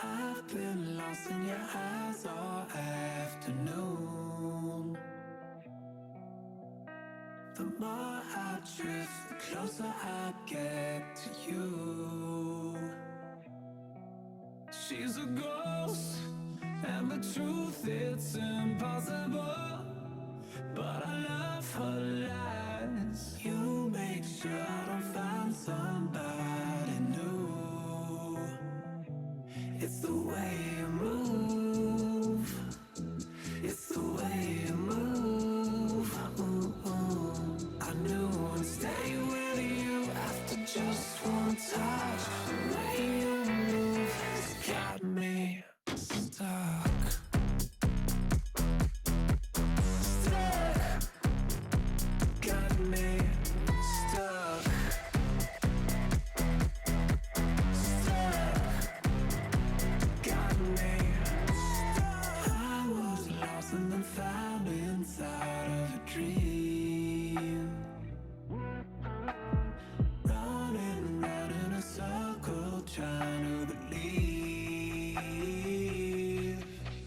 I've been lost in your eyes all afternoon. The more I drift, the closer I get to you. She's a ghost, and the truth, it's impossible. But I love her lies. You make sure I don't find somebody new. It's the way you move. It's the way you move. I knew I'd stay with you after just one touch. The way you move has got me stuck. Got me stuck. Got me stuck. I was lost and then found inside of a dream. Running round in a circle, trying to believe.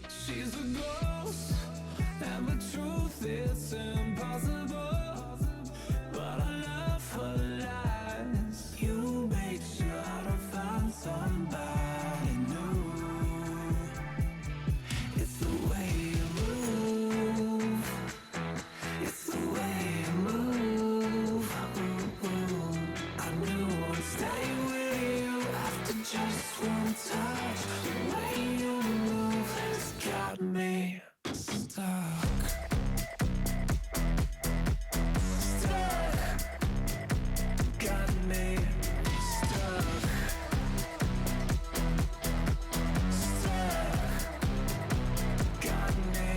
She's a ghost, and the truth, it's impossible. But I love her lies. You make sure I don't find somebody new. It's the way you move. It's the way you move. I knew I'd stay with you after just one touch. The way you move has got me stuck. Stuck. Got me stuck. Stuck. Got me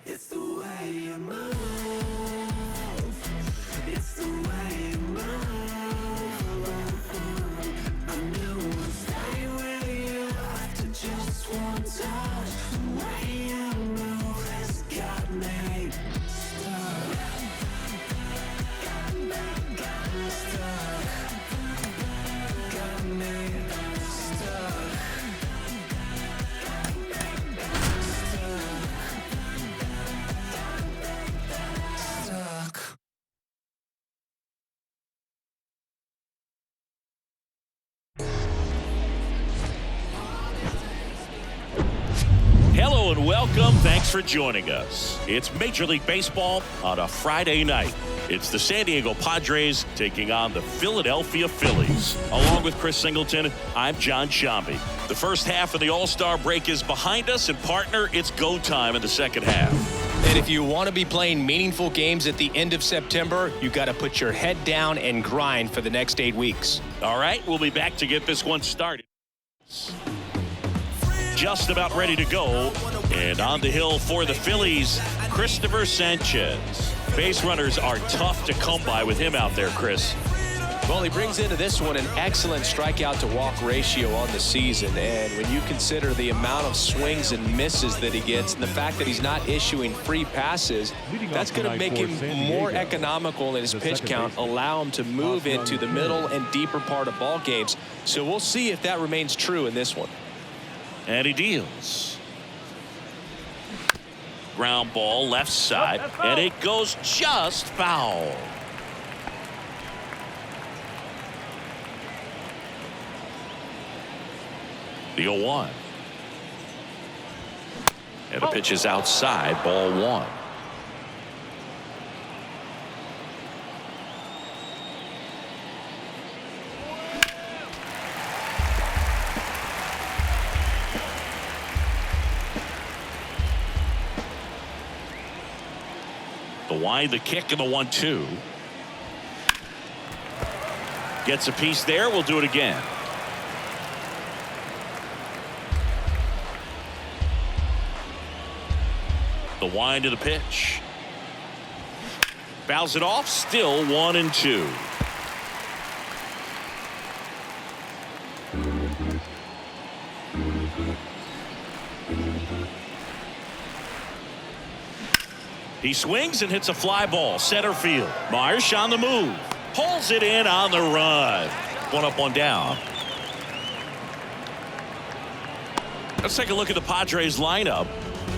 It's the way you move. It's the way you move. I knew I'd stay with you after just one touch. The way you move has got me stuck. Got me stuck. Got me stuck. Stuck. Hello and welcome. Thanks for joining us. It's Major League Baseball on a Friday night. It's the San Diego Padres taking on the Philadelphia Phillies. Along with Chris Singleton, I'm John Shambi. The first half of the All-Star break is behind us, and partner, it's go time in the second half. And if you want to be playing meaningful games at the end of September, you got to put your head down and grind for the next 8 weeks. All right, we'll be back to get this one started. Just about ready to go, and on the hill for the Phillies, Cristopher Sanchez. Base runners are tough to come by with him out there, Chris. Well, he brings into this one an excellent strikeout to walk ratio on the season, and when you consider the amount of swings and misses that he gets and the fact that he's not issuing free passes, that's going to make him more economical in his pitch count, allow him to move into the middle and deeper part of ball games. So we'll see if that remains true in this one. And he deals. Ground ball left side, and it goes just foul. The 0-1. And the pitch is outside, ball 1. The wide, the kick, and the 1-2. Gets a piece there. We'll do it again. The wind of the pitch. Fouls it off. Still 1-2. He swings and hits a fly ball center field. Marsh on the move, pulls it in on the run. One up, one down. Let's take a look at the Padres lineup.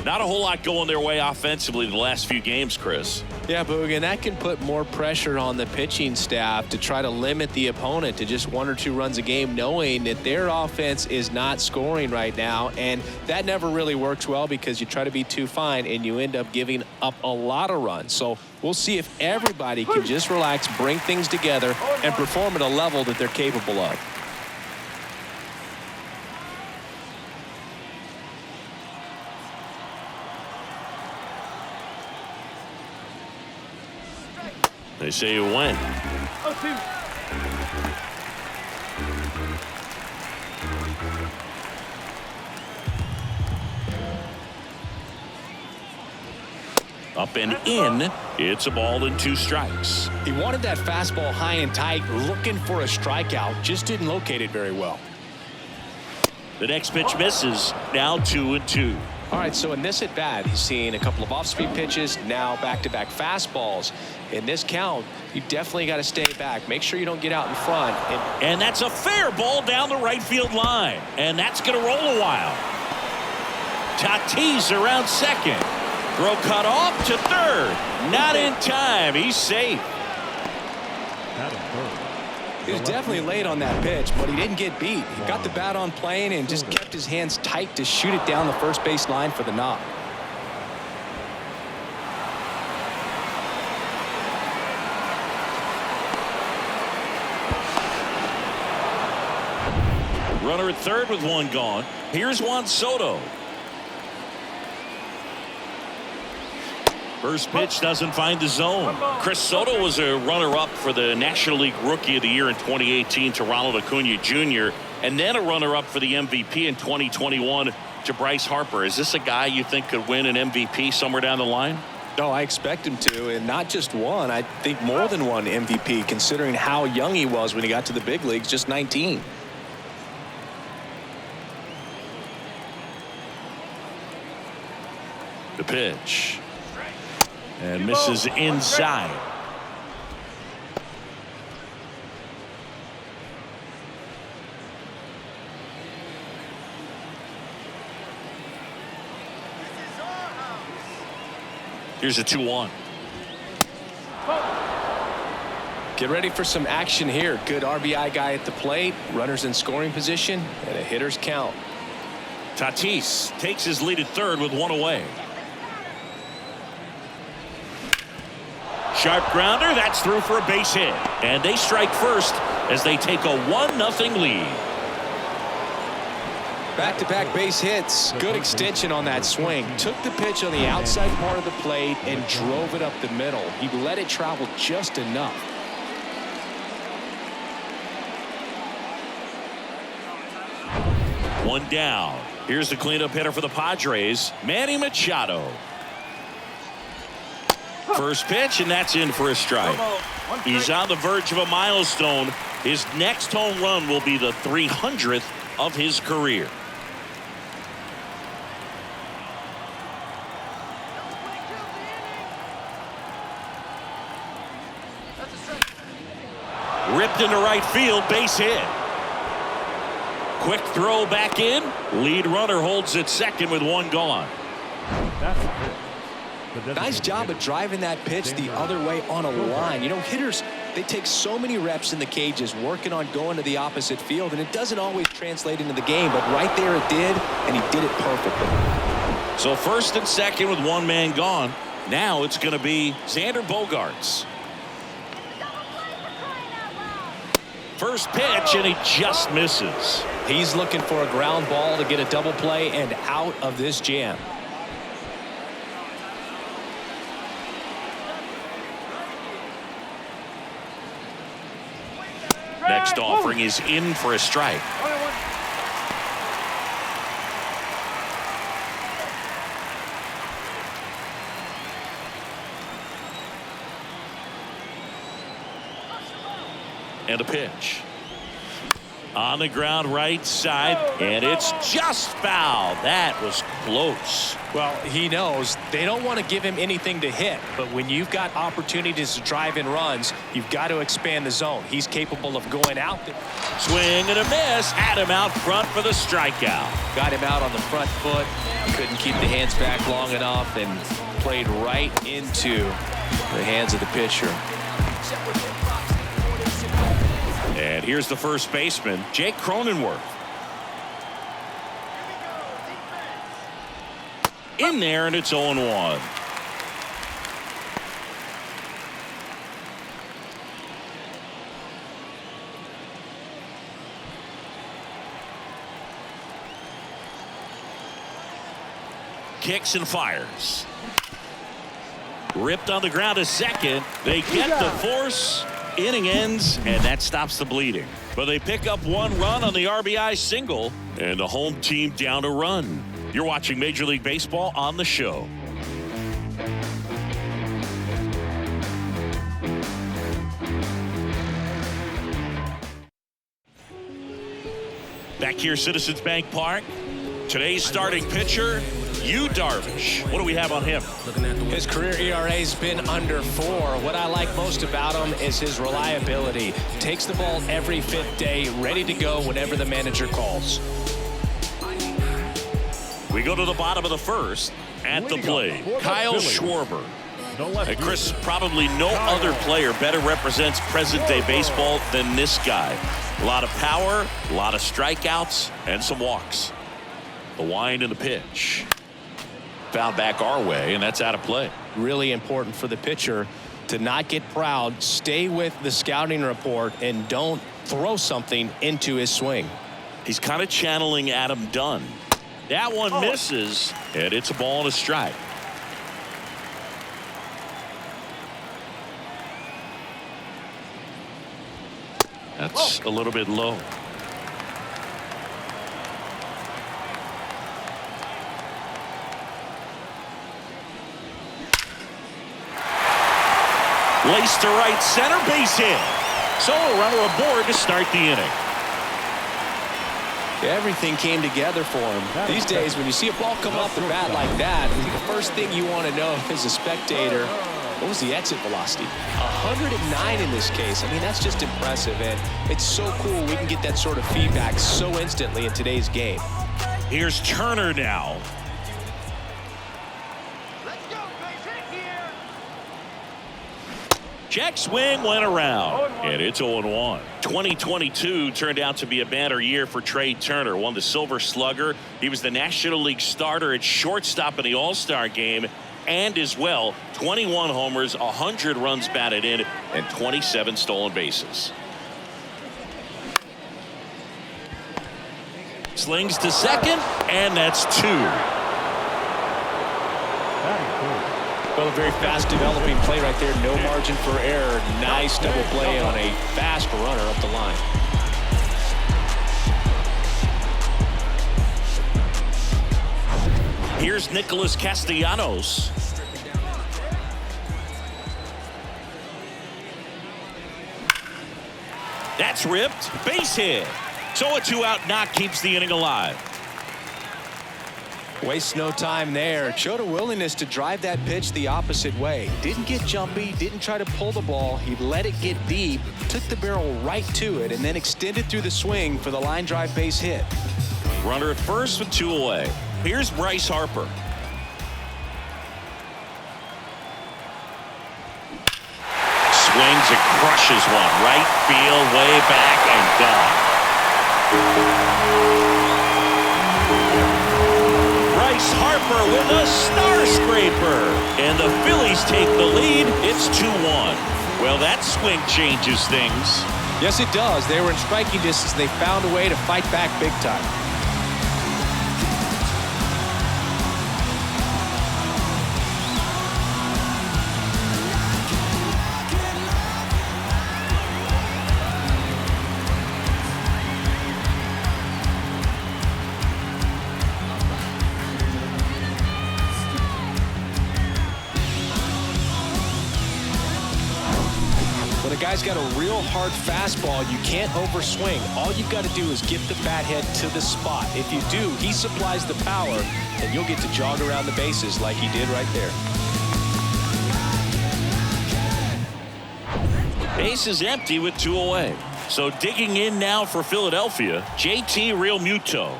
Not a whole lot going their way offensively the last few games, Chris. Yeah, Boog, and that can put more pressure on the pitching staff to try to limit the opponent to just 1 or 2 runs a game, knowing that their offense is not scoring right now. And that never really works well because you try to be too fine and you end up giving up a lot of runs. So we'll see if everybody can just relax, bring things together, and perform at a level that they're capable of. They say you win. Up and in. It's a ball and 2 strikes. He wanted that fastball high and tight, looking for a strikeout, just didn't locate it very well. The next pitch misses. Now 2-2. All right, so in this at bat, he's seeing a couple of off-speed pitches, now back-to-back fastballs. In this count, you definitely got to stay back. Make sure you don't get out in front. And that's a fair ball down the right field line. And that's going to roll a while. Tatis around second. Throw cut off to third. Not in time. He's safe. He was definitely late on that pitch, but he didn't get beat. He got the bat on plane and just kept his hands tight to shoot it down the first base line for the knock. Runner at third with 1 gone. Here's Juan Soto. First pitch doesn't find the zone. Chris Soto was a runner-up for the National League Rookie of the Year in 2018 to Ronald Acuna Jr. and then a runner-up for the MVP in 2021 to Bryce Harper. Is this a guy you think could win an MVP somewhere down the line? No, I expect him to, and not just one. I think more than one MVP, considering how young he was when he got to the big leagues, just 19. The pitch. And misses inside. Here's a 2-1. Get ready for some action here. Good RBI guy at the plate. Runners in scoring position and a hitter's count. Tatis takes his lead at third with 1 away. Sharp grounder. That's through for a base hit. And they strike first as they take a 1-0 lead. Back-to-back base hits. Good extension on that swing. Took the pitch on the outside part of the plate and drove it up the middle. He let it travel just enough. One down. Here's the cleanup hitter for the Padres, Manny Machado. First pitch, and that's in for a strike. He's on the verge of a milestone. His next home run will be the 300th of his career. Ripped into right field, base hit. Quick throw back in. Lead runner holds at second with 1 gone. Nice job of driving that pitch the other way on a line. You know, hitters, they take so many reps in the cages working on going to the opposite field, and it doesn't always translate into the game, but right there it did, and he did it perfectly. So first and second with 1 man gone. Now it's going to be Xander Bogaerts. First pitch, and he just misses. He's looking for a ground ball to get a double play and out of this jam. Next offering is in for a strike. And a pitch. On the ground right side, and it's just foul. That was close. Well, he knows they don't want to give him anything to hit, but when you've got opportunities to drive in runs, you've got to expand the zone. He's capable of going out there. Swing and a miss. Had him out front for the strikeout. Got him out on the front foot. Couldn't keep the hands back long enough and played right into the hands of the pitcher. And here's the first baseman, Jake Cronenworth. In there, and it's 0-1. Kicks and fires. Ripped on the ground to second. They get the force. Inning ends, and that stops the bleeding. But they pick up one run on the RBI single, and the home team down a run. You're watching Major League Baseball on the show. Back here, Citizens Bank Park. Today's starting pitcher, Darvish. What do we have on him? His career ERA's been under 4. What I like most about him is his reliability. Takes the ball every 5th day, ready to go whenever the manager calls. We go to the bottom of the first. At the plate, Kyle Schwarber. And Chris, probably no other player better represents present-day baseball than this guy. A lot of power, a lot of strikeouts, and some walks. The wind and the pitch. Foul back our way, and that's out of play. Really important for the pitcher to not get proud, stay with the scouting report, and don't throw something into his swing. He's kind of channeling Adam Dunn. That one misses, and it's a ball and a strike. That's a little bit low. Laced to right center, base hit. So a runner aboard to start the inning. Everything came together for him. These days, when you see a ball come off the bat like that, the first thing you want to know as a spectator, what was the exit velocity? 109 in this case. I mean, that's just impressive, and it's so cool we can get that sort of feedback so instantly in today's game. Here's Turner now. Check swing went around, and it's 0-1. 2022 turned out to be a banner year for Trey Turner. Won the Silver Slugger. He was the National League starter at shortstop in the All-Star game, and as well, 21 homers, 100 runs batted in, and 27 stolen bases. Slings to second, and that's 2. Well, a very fast developing play right there. No margin for error. Nice double play on a fast runner up the line. Here's Nicholas Castellanos. That's ripped. Base hit. So a 2-out knock keeps the inning alive. Wastes no time there. Showed a willingness to drive that pitch the opposite way. Didn't get jumpy, didn't try to pull the ball. He let it get deep, took the barrel right to it, and then extended through the swing for the line drive base hit. Runner at first with 2 away. Here's Bryce Harper. Swings and crushes one. Right field, way back, and gone. Harper with a star scraper, and the Phillies take the lead. It's 2-1. Well, that swing changes things. Yes, it does. They were in striking distance. They found a way to fight back big time. got a real hard fastball. You can't overswing. All you've got to do is get the bat head to the spot. If you do, he supplies the power, and you'll get to jog around the bases like he did right there. Base is empty with 2 away. So digging in now for Philadelphia, JT Realmuto.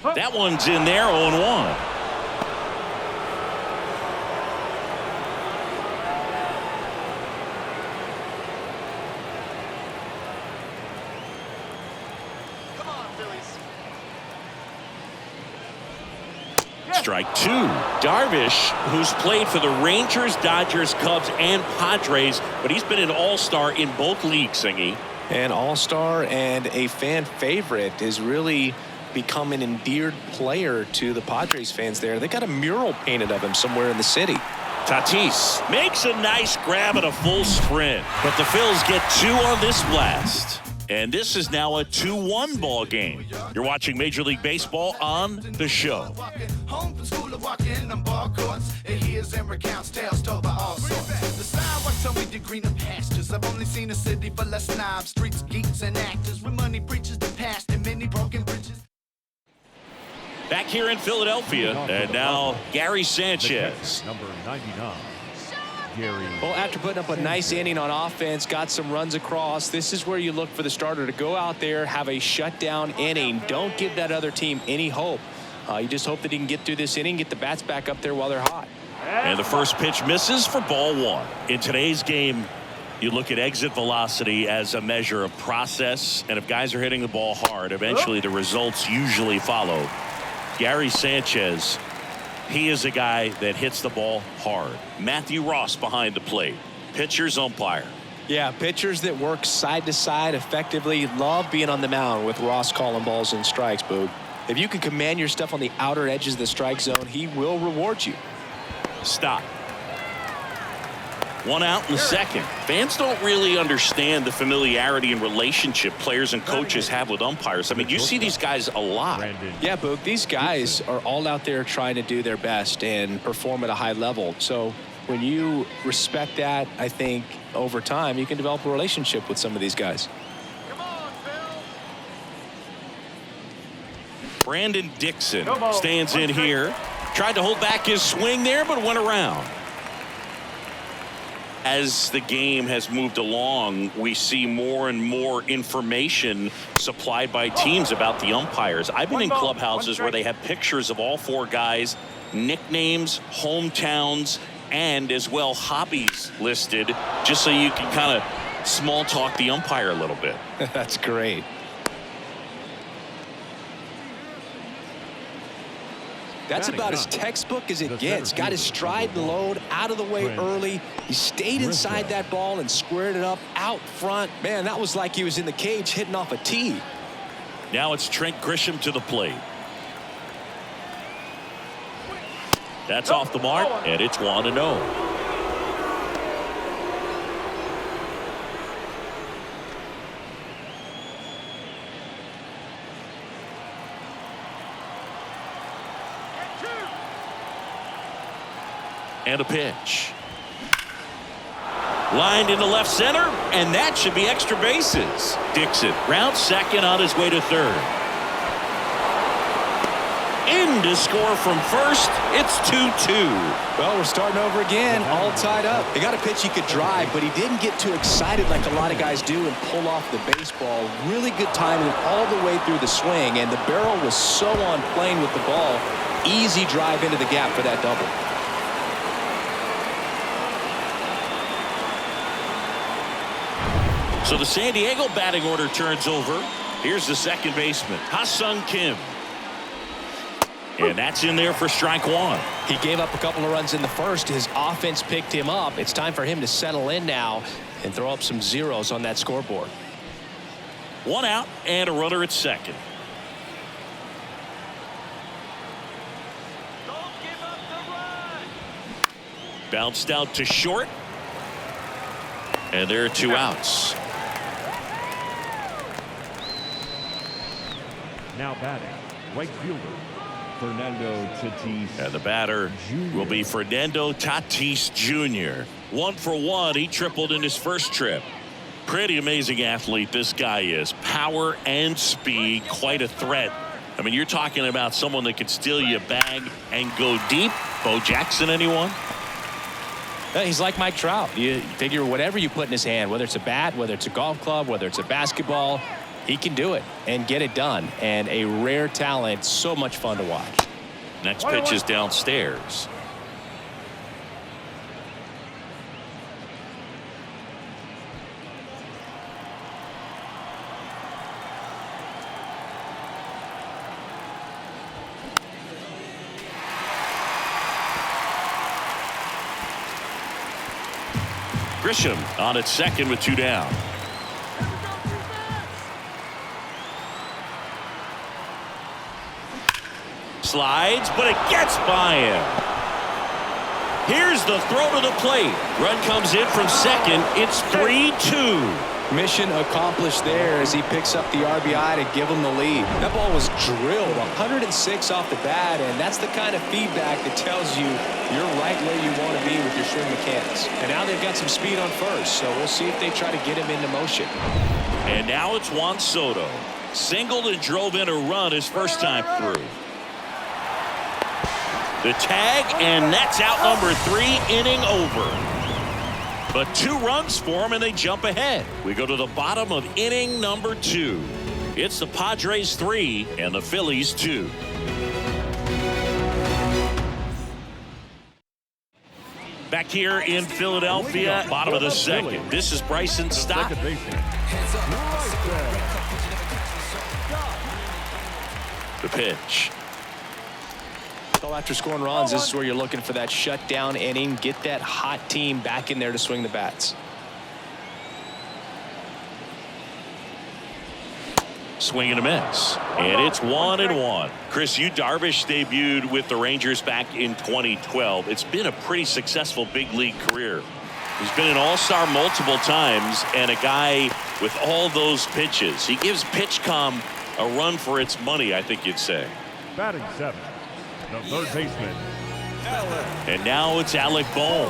That one's in there, 0-1. Strike 2. Darvish, who's played for the Rangers, Dodgers, Cubs, and Padres, but he's been an all-star in both leagues, Singy. An all-star and a fan favorite is really become an endeared player to the Padres fans there. They got a mural painted of him somewhere in the city. Tatis makes a nice grab at a full sprint, but the Phils get 2 on this blast. And this is now a 2-1 ball game. You're watching Major League Baseball on The Show. Home from school, walking on ball courts. It hears and recounts tales told by all sorts. The sidewalk told me the greener pastures. I've only seen a city full of snobs, streets, geeks, and actors. With money preaches the past and many broken bridges. Back here in Philadelphia, and now Gary Sanchez. Number 99. Well, after putting up a nice inning on offense, got some runs across, this is where you look for the starter to go out there, have a shutdown inning. Don't give that other team any hope. You just hope that he can get through this inning, get the bats back up there while they're hot. And the first pitch misses for ball 1. In today's game, you look at exit velocity as a measure of process, and if guys are hitting the ball hard, eventually the results usually follow. Gary Sanchez, he is a guy that hits the ball hard. Matthew Ross behind the plate. Pitcher's umpire. Yeah, pitchers that work side to side effectively love being on the mound with Ross calling balls and strikes, Boog. If you can command your stuff on the outer edges of the strike zone, he will reward you. Stop. 1 out in the second. Fans don't really understand the familiarity and relationship players and coaches have with umpires. I mean, you see these guys a lot. Yeah, Boog, these guys are all out there trying to do their best and perform at a high level. So when you respect that, I think over time you can develop a relationship with some of these guys. Brandon Dixon stands in here. Tried to hold back his swing there, but went around. As the game has moved along, we see more and more information supplied by teams about the umpires. I've been in clubhouses where they have pictures of all 4 guys, nicknames, hometowns, and as well hobbies listed, just so you can kind of small talk the umpire a little bit. That's great. That's about as textbook as it gets. Got his stride and load out of the way early. He stayed inside that ball and squared it up out front. Man, that was like he was in the cage hitting off a tee. Now it's Trent Grisham to the plate. That's off the mark, and it's 1-0. And a pitch. Lined into left center, and that should be extra bases. Dixon rounds second on his way to third. In to score from first. It's 2-2. Well, we're starting over again, all tied up. He got a pitch he could drive, but he didn't get too excited like a lot of guys do and pull off the baseball. Really good timing all the way through the swing, and the barrel was so on plane with the ball. Easy drive into the gap for that double. So the San Diego batting order turns over. Here's the second baseman, Ha-Sung Kim. And that's in there for strike 1. He gave up a couple of runs in the first. His offense picked him up. It's time for him to settle in now and throw up some zeros on that scoreboard. 1 out and a runner at second. Bounced out to short. And there are 2 outs. Now batting, right fielder, Fernando Tatis. And the batter will be Fernando Tatis Jr. 1 for 1. He tripled in his first trip. Pretty amazing athlete this guy is. Power and speed, quite a threat. I mean, you're talking about someone that could steal you a bag and go deep. Bo Jackson, anyone? He's like Mike Trout. You figure whatever you put in his hand, whether it's a bat, whether it's a golf club, whether it's a basketball, he can do it and get it done. And a rare talent, so much fun to watch. Next pitch is downstairs. Grisham on at second with 2 down. Slides, but it gets by him. Here's the throw to the plate. Run comes in from second. It's 3-2. Mission accomplished there as he picks up the RBI to give him the lead. That ball was drilled 106 off the bat, and that's the kind of feedback that tells you you're right where you want to be with your swing mechanics. And now they've got some speed on first, so we'll see if they try to get him into motion. And now it's Juan Soto. Singled and drove in a run his first time through. The tag, and that's out number 3, inning over. But 2 runs for him, and they jump ahead. We go to the bottom of inning number 2. It's the Padres 3 and the Phillies 2. Back here in Philadelphia, bottom of the second. This is Bryson Stott. The pitch. So after scoring runs, this is where you're looking for that shutdown inning. Get that hot team back in there to swing the bats. Swing and a miss. And it's 1-1. Chris, Darvish debuted with the Rangers back in 2012. It's been a pretty successful big league career. He's been an all-star multiple times and a guy with all those pitches. He gives PitchCom a run for its money, I think you'd say. Batting 7, the third baseman. And now it's Alec Bohm.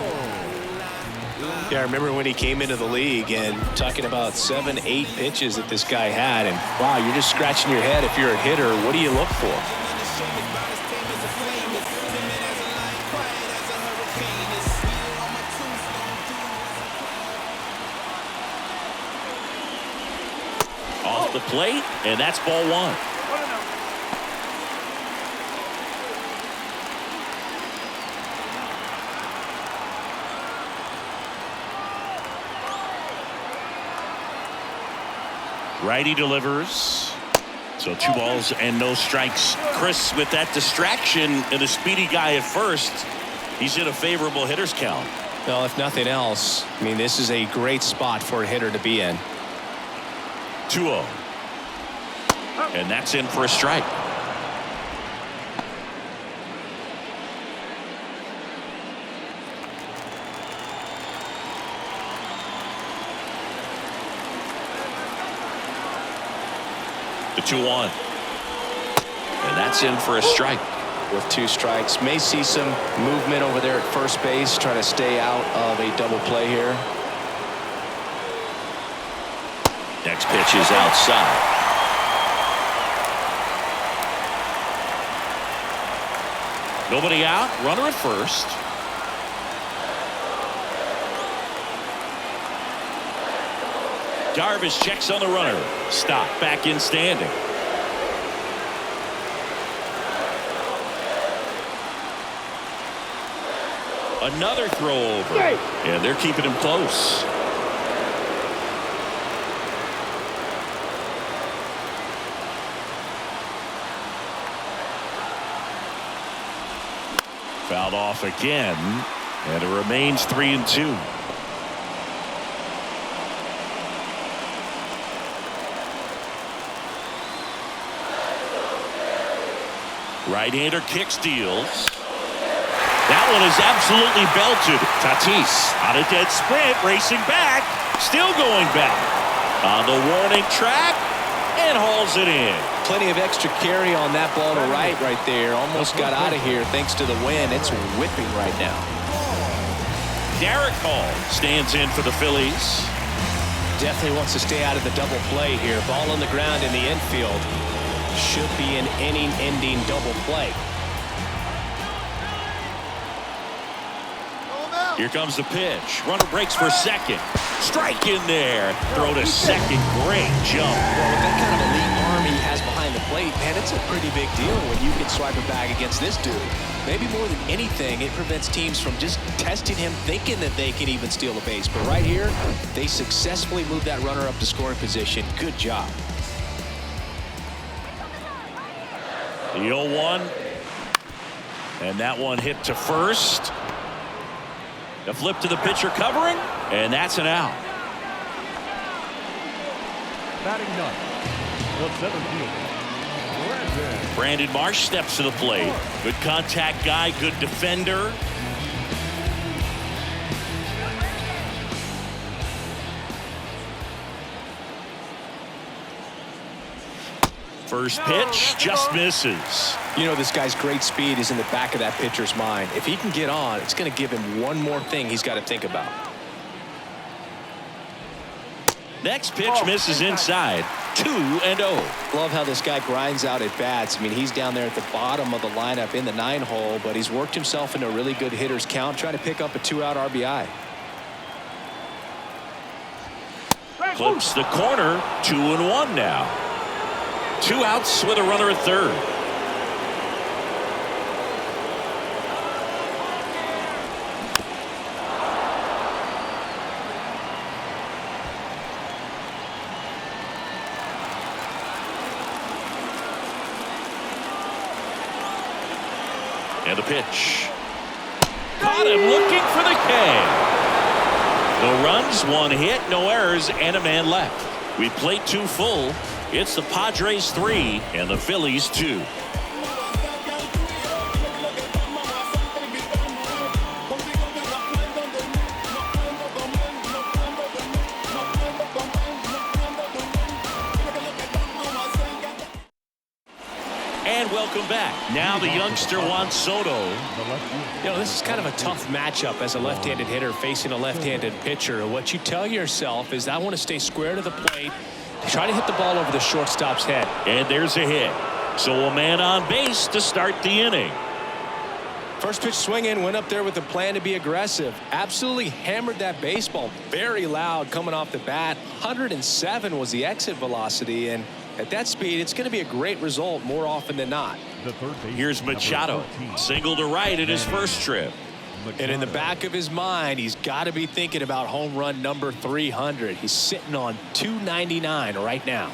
Yeah, I remember when he came into the league and talking about 7, 8 pitches that this guy had, and wow, you're just scratching your head if you're a hitter. What do you look for? Off the plate, and that's ball 1. Righty delivers. So 2 balls and no strikes. Chris, with that distraction and a speedy guy at first, he's in a favorable hitter's count. Well, if nothing else, I mean, this is a great spot for a hitter to be in. 2-0. And that's in for a strike. The 2-1. And that's in for a strike. With 2 strikes, may see some movement over there at first base, trying to stay out of a double play here. Next pitch is outside. Nobody out, runner at first. Darvish checks on the runner. Stop, back in standing. Another throw over. And they're keeping him close. Fouled off again, and it remains 3-2. Right-hander kick steals. That one is absolutely belted. Tatis on a dead sprint, racing back, still going back. On the warning track, and hauls it in. Plenty of extra carry on that ball to right there. Almost got out of here thanks to the wind. It's whipping right now. Derek Hall stands in for the Phillies. Definitely wants to stay out of the double play here. Ball on the ground in the infield. Should be an inning-ending double play. Here comes the pitch. Runner breaks for second. Strike in there. Throw to second. Great jump. Well, with that kind of elite arm he has behind the plate, man, it's a pretty big deal when you can swipe a bag against this dude. Maybe more than anything, it prevents teams from just testing him, thinking that they can even steal a base. But right here, they successfully moved that runner up to scoring position. Good job. The 0-1. And that one hit to first. The flip to the pitcher covering, and that's an out. Batting ninth, the center fielder, Brandon Marsh steps to the plate. Good contact guy, good defender. First pitch just misses. You know, this guy's great speed is in the back of that pitcher's mind. If he can get on, it's going to give him one more thing he's got to think about. Next pitch misses inside. 2-0. Love how this guy grinds out at bats. I mean, he's down there at the bottom of the lineup in the 9-hole, but he's worked himself into a really good hitter's count, trying to pick up a 2-out RBI. Clips the corner. 2-1 now. 2 outs with a runner at third. And the pitch. Caught him looking for the K. No runs, 1 hit, no errors, and a man left. We played 2 full. It's the Padres 3 and the Phillies 2. And welcome back. Now the youngster Juan Soto. You know, this is kind of a tough matchup as a left-handed hitter facing a left-handed pitcher. What you tell yourself is, I want to stay square to the plate, try to hit the ball over the shortstop's head. And there's a hit. So a man on base to start the inning. First pitch swing in, went up there with a plan to be aggressive. Absolutely hammered that baseball. Very loud coming off the bat. 107 was the exit velocity, and at that speed, it's going to be a great result more often than not. Here's Machado. Single to right at his first trip. And in the back of his mind, he's got to be thinking about home run number 300. He's sitting on 299 right now.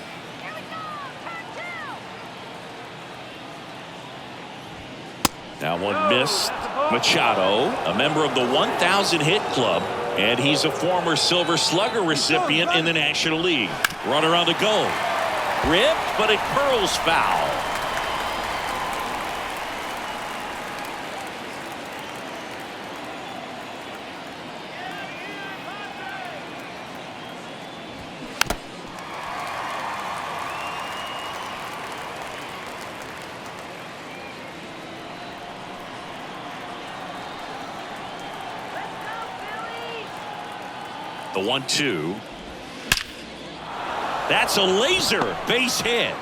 That one missed. Machado, a member of the 1,000 hit club, and he's a former Silver Slugger recipient in the National League. Runner on the go. Ripped, but it curls foul. The 1-2. That's a laser base hit.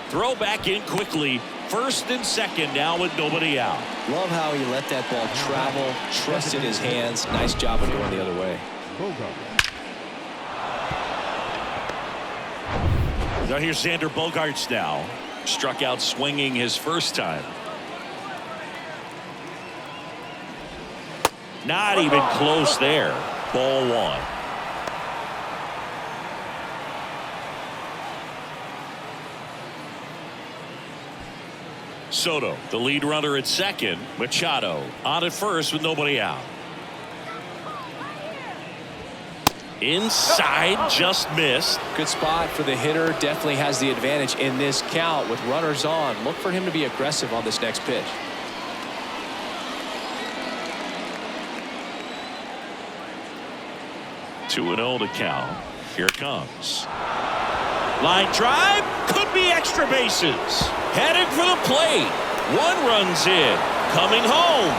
Throw back in quickly. First and second now with nobody out. Love how he let that ball travel, trusted his hands. Nice job of going the other way. Now here's Xander Bogaerts now. Struck out swinging his first time. Not even close there. Ball 1. Soto, the lead runner at second. Machado on at first with nobody out. Inside, just missed. Good spot for the hitter. Definitely has the advantage in this count with runners on. Look for him to be aggressive on this next pitch. Two and 0 to count. Here it comes. Line drive. Could be extra bases. Headed for the plate. 1 run's in. Coming home.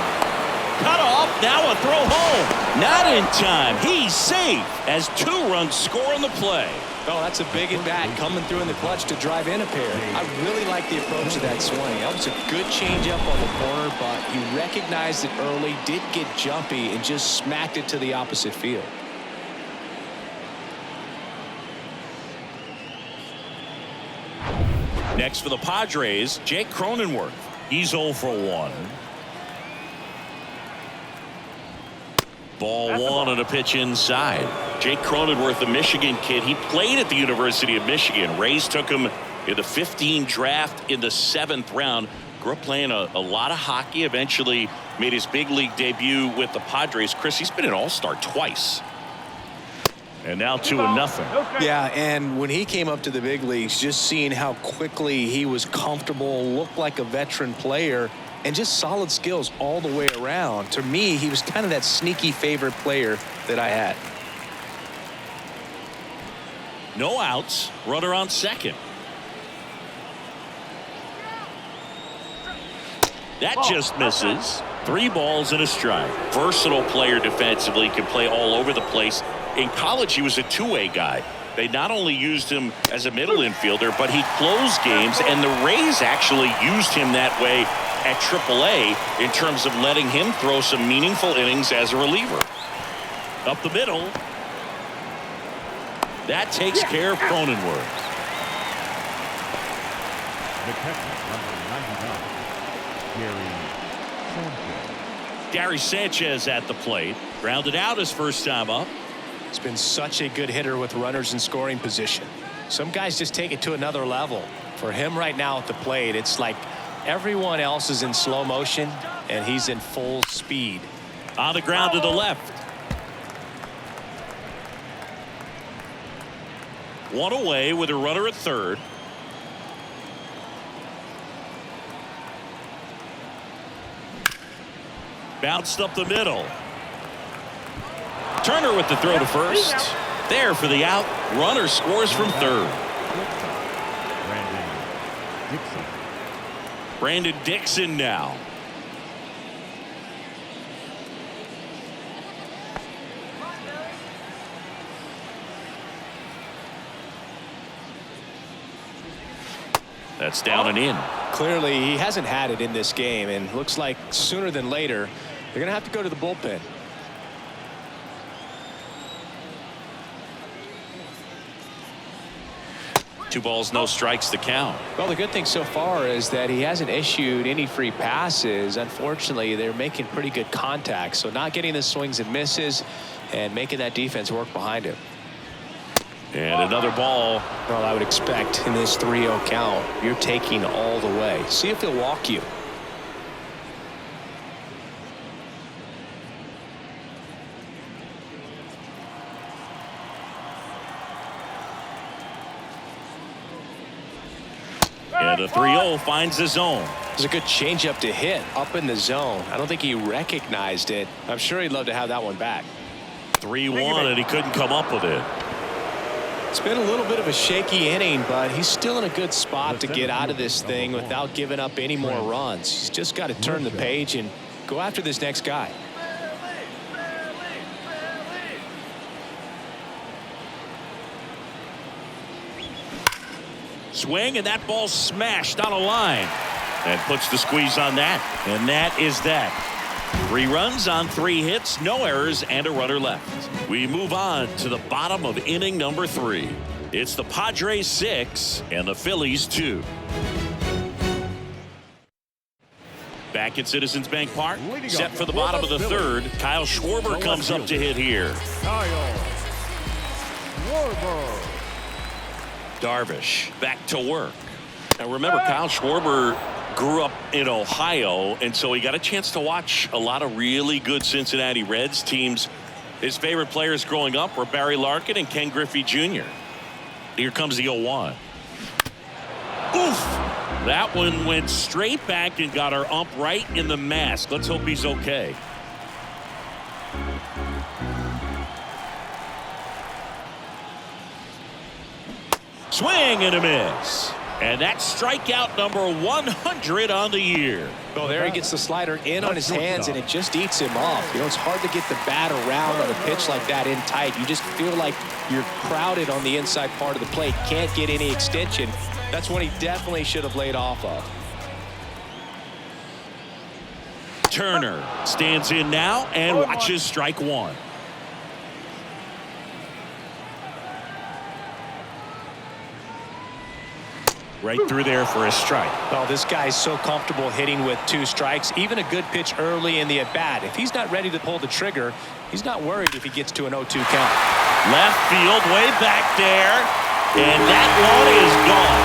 cut off. Now a throw home. Not in time. He's safe as 2 runs score on the play. Oh, that's a big at-bat coming through in the clutch to drive in a pair. I really like the approach of that swing. That was a good changeup on the corner, but he recognized it early, did get jumpy, and just smacked it to the opposite field. Next for the Padres, Jake Cronenworth. He's 0 for 1. Ball 1 on a pitch inside. Jake Cronenworth, the Michigan kid, he played at the University of Michigan. Rays took him in the 15 draft in the 7th round. Grew up playing a lot of hockey. Eventually made his big league debut with the Padres. Chris, he's been an all-star twice. And now 2-0. Yeah, and when he came up to the big leagues, just seeing how quickly he was comfortable, looked like a veteran player, and just solid skills all the way around. To me, he was kind of that sneaky favorite player that I had. No outs. Runner on second. That just misses. 3 balls and a strike. Versatile player defensively, can play all over the place. In college, he was a two-way guy. They not only used him as a middle infielder, but he closed games, and the Rays actually used him that way at AAA in terms of letting him throw some meaningful innings as a reliever. Up the middle. That takes care of Cronenworth. The catcher, number 99, Gary Sanchez at the plate. Grounded out his first time up. He's been such a good hitter with runners in scoring position. Some guys just take it to another level. For him right now at the plate, it's like everyone else is in slow motion and he's in full speed. On the ground to the left. 1 away with a runner at third. Bounced up the middle. Turner with the throw to first. There for the out. Runner scores from third. Brandon Dixon now. That's down and in. Clearly, he hasn't had it in this game, and looks like sooner than later, they're going to have to go to the bullpen. 2 balls, no strikes to count. Well, the good thing so far is that he hasn't issued any free passes. Unfortunately, they're making pretty good contact, so not getting the swings and misses and making that defense work behind him. And another ball. Well, I would expect in this 3-0 count, you're taking all the way. See if he'll walk you. And a 3-0 finds the zone. It was a good changeup to hit up in the zone. I don't think he recognized it. I'm sure he'd love to have that one back. 3-1, and he couldn't come up with it. It's been a little bit of a shaky inning, but he's still in a good spot to get out of this thing without giving up any more runs. He's just got to turn the page and go after this next guy. Swing, and that ball smashed on a line. And puts the squeeze on that. And that is that. 3 runs on 3 hits, no errors, and a runner left. We move on to the bottom of inning number 3. It's the Padres 6 and the Phillies 2. Back at Citizens Bank Park, set for the bottom of the 3rd. Kyle Schwarber comes up to hit here. Kyle Schwarber. Darvish back to work. Now remember, Kyle Schwarber grew up in Ohio, and so he got a chance to watch a lot of really good Cincinnati Reds teams. His favorite players growing up were Barry Larkin and Ken Griffey Jr. Here comes the 0-1. Oof! That one went straight back and got our ump right in the mask. Let's hope he's okay. Swing and a miss. And that's strikeout number 100 on the year. Well, there he gets the slider in on his hands, and it just eats him off. You know, it's hard to get the bat around on a pitch like that in tight. You just feel like you're crowded on the inside part of the plate. Can't get any extension. That's one he definitely should have laid off of. Turner stands in now and watches strike one. Right through there for a strike. Well, this guy's so comfortable hitting with 2 strikes. Even a good pitch early in the at-bat. If he's not ready to pull the trigger, he's not worried if he gets to an 0-2 count. Left field, way back there. And that one is gone.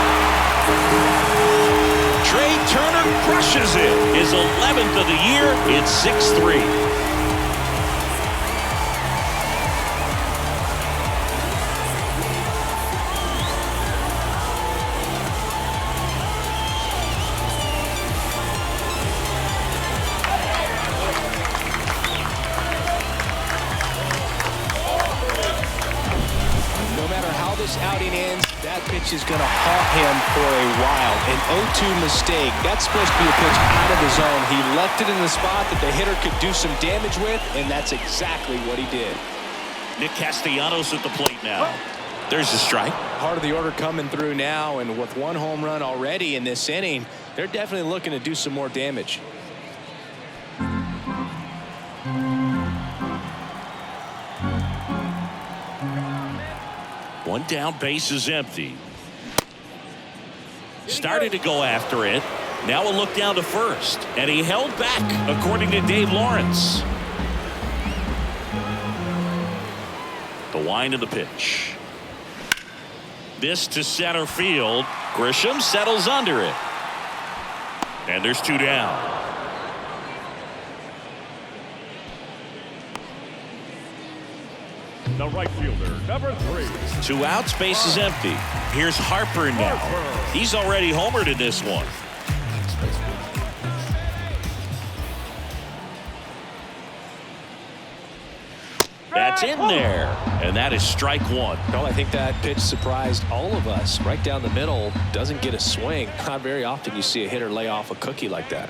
Trey Turner crushes it. His 11th of the year. It's 6-3. Outing ends, that pitch is going to haunt him for a while. An 0-2 mistake. That's supposed to be a pitch out of the zone. He left it in the spot that the hitter could do some damage with, and that's exactly what he did. Nick Castellanos at the plate now. There's a strike. Part of the order coming through now, and with 1 home run already in this inning, they're definitely looking to do some more damage. One down, base is empty. Started to go after it. Now a look down to first. And he held back, according to Dave Lawrence. The wind of the pitch. This to center field. Grisham settles under it. And there's 2 down. The right fielder, number 3. 2 outs, base is empty. Here's Harper now. He's already homered in this one. That's in there. And that is strike 1. Well, I think that pitch surprised all of us. Right down the middle, doesn't get a swing. Not very often you see a hitter lay off a cookie like that.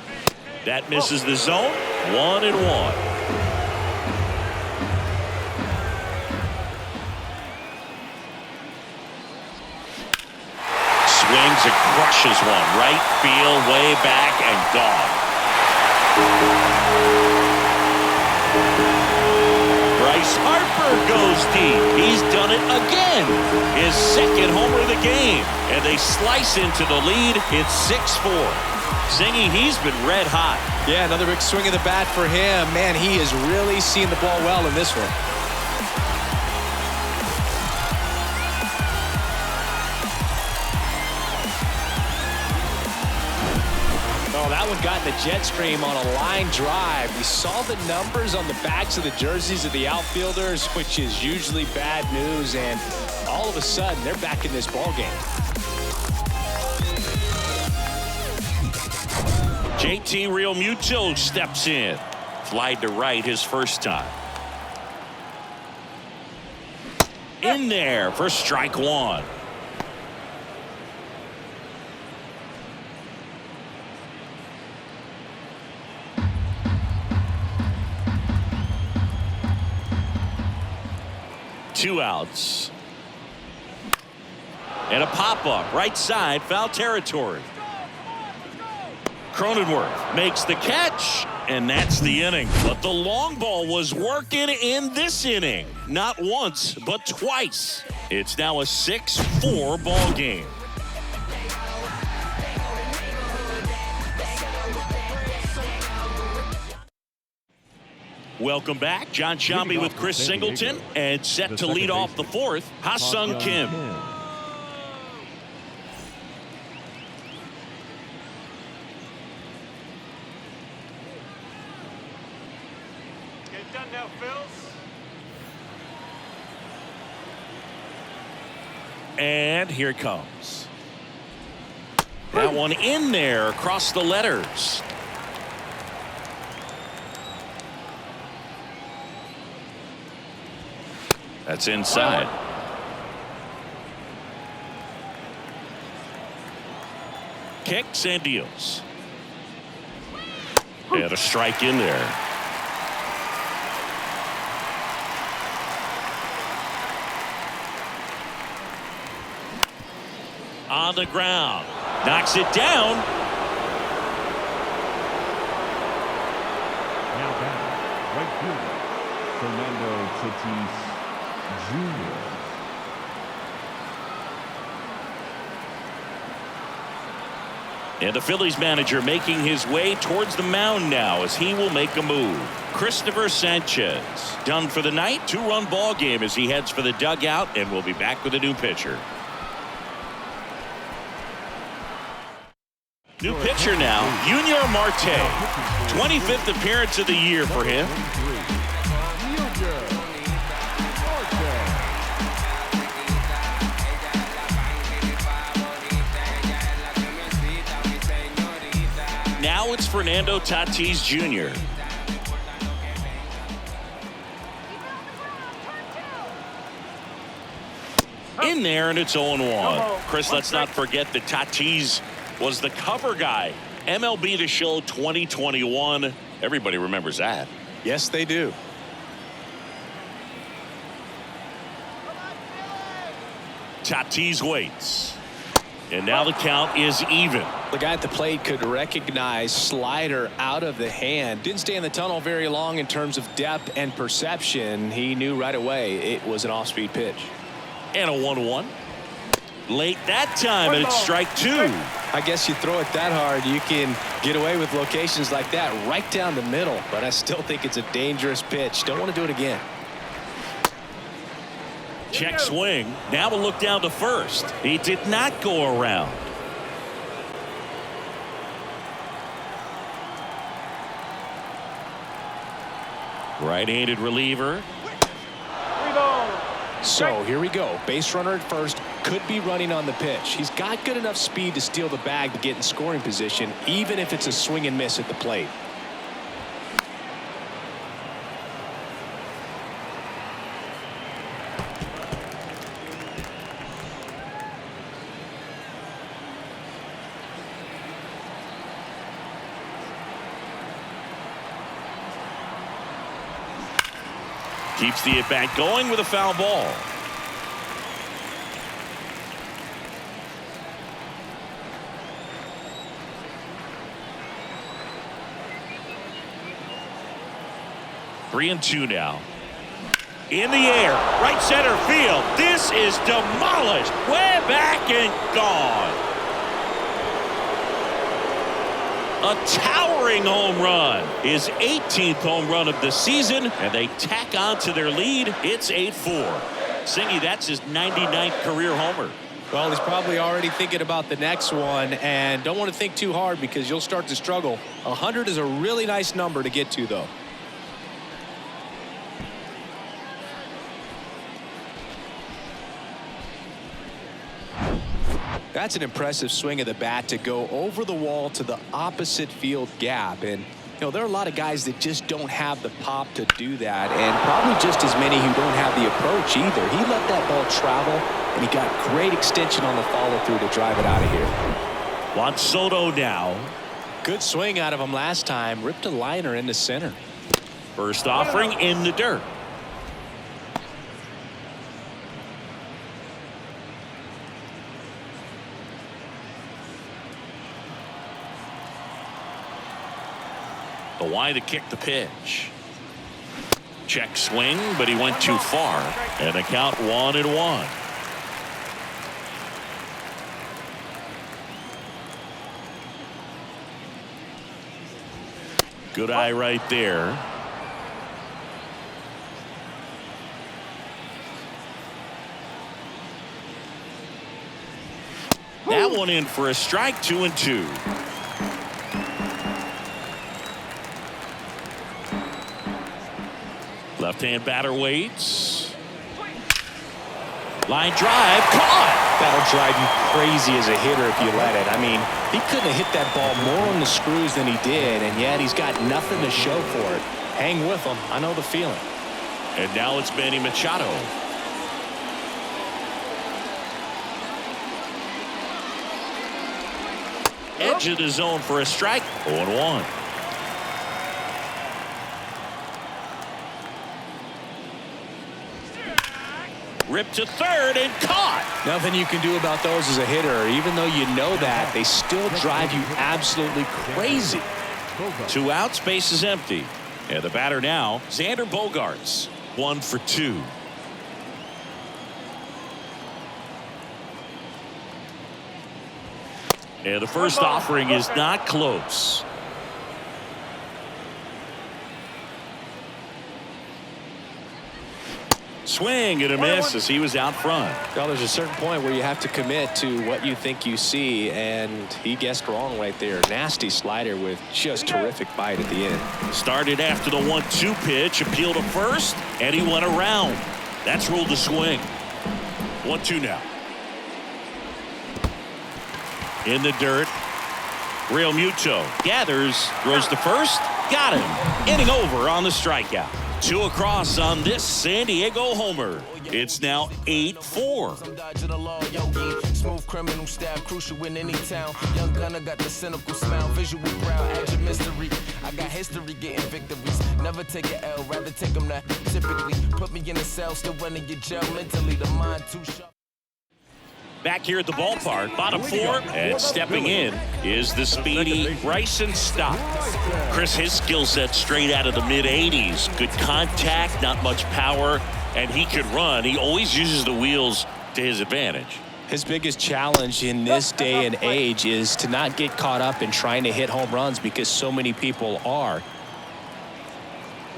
That misses the zone. 1-1. Swings and crushes one. Right field, way back, and gone. Bryce Harper goes deep. He's done it again. His 2nd homer of the game. And they slice into the lead. It's 6-4. Zingy, he's been red hot. Yeah, another big swing of the bat for him. Man, he is really seeing the ball well in this one. Oh, that one got in the jet stream on a line drive. We saw the numbers on the backs of the jerseys of the outfielders, which is usually bad news, and all of a sudden they're back in this ball game. JT Realmuto steps in. Flied to right his first time. In there for strike 1. Two outs. And a pop-up right side, foul territory. Cronenworth makes the catch, and that's the inning. But the long ball was working in this inning. Not once, but twice. It's now a 6-4 ball game. Welcome back. John Shambi with Chris Singleton, and set to lead off the 4th, Ha-Sung Kim. Get done now, Phils. And here it comes. That one in there across the letters. That's inside. kicks and deals. And a strike in there. On the ground. Knocks it down. Now back, right fielder, Fernando Tatis Jr. And the Phillies manager making his way towards the mound now as he will make a move. Cristopher Sanchez done for the night. 2-run ball game as he heads for the dugout, and we'll be back with a new pitcher. New pitcher now, Junior Marte. 25th appearance of the year for him. Now it's Fernando Tatis Jr. In there, and it's 0-1. Chris, let's not forget that Tatis was the cover guy. MLB The Show 2021. Everybody remembers that. Yes, they do. Tatis waits. And now the count is even. The guy at the plate could recognize slider out of the hand. Didn't stay in the tunnel very long in terms of depth and perception. He knew right away it was an off-speed pitch. And a 1-1. Late that time, and it's strike 2. I guess you throw it that hard, you can get away with locations like that right down the middle. But I still think it's a dangerous pitch. Don't want to do it again. Check swing. Now we'll look down to first. He did not go around. Right-handed reliever. So here we go. Base runner at first, could be running on the pitch. He's got good enough speed to steal the bag to get in scoring position, even if it's a swing and miss at the plate. Keeps the at-bat going with a foul ball. Three and two now. In the air, right center field. This is demolished. Way back and gone. A towering home run. His 18th home run of the season, and they tack on to their lead. It's 8-4. Singy, that's his 99th career homer. Well, he's probably already thinking about the next one, and don't want to think too hard because you'll start to struggle. 100 is a really nice number to get to, though. That's an impressive swing of the bat to go over the wall to the opposite field gap. And, you know, there are a lot of guys that just don't have the pop to do that, and probably just as many who don't have the approach either. He let that ball travel, and he got great extension on the follow-through to drive it out of here. Juan Soto now. Good swing out of him last time. Ripped a liner into center. First offering in the dirt. The Y to kick the pitch. Check swing, but he went too far. And the count 1-1. Good eye right there. That one in for a strike. 2-2. Left-hand batter waits. Line drive, caught. That'll drive you crazy as a hitter if you let it. I mean, he couldn't have hit that ball more on the screws than he did, and yet he's got nothing to show for it. Hang with him. I know the feeling. And now it's Manny Machado. edge of the zone for a strike. 0-1. Ripped to third and caught. Nothing you can do about those as a hitter. Even though you know that, they still drive you absolutely crazy. 2 outs, base is empty. And the batter now, Xander Bogaerts. 1 for 2. And the first offering is not close. Swing and a miss as he was out front. Well, there's a certain point where you have to commit to what you think you see, and he guessed wrong right there. Nasty slider with just terrific bite at the end. Started after the 1-2 pitch, appealed to first, and he went around. That's ruled a swing. 1-2 now. In the dirt. Real Muto gathers, throws to first, got him. Inning over on the strikeout. 2 across on this San Diego homer. It's now 8-4. Smooth criminal stab, crucial in any town. Young gunner got the cynical smile, visual brow, edge of mystery. I got history getting victories. Never take an L, rather take them that. Typically, put me in a cell, still running your jail mentally. The mind too sharp. Back here at the ballpark, bottom 4, and stepping in is the speedy Bryson Stott. Chris, his skill set straight out of the mid-80s. Good contact, not much power, and he could run. He always uses the wheels to his advantage. His biggest challenge in this day and age is to not get caught up in trying to hit home runs because so many people are.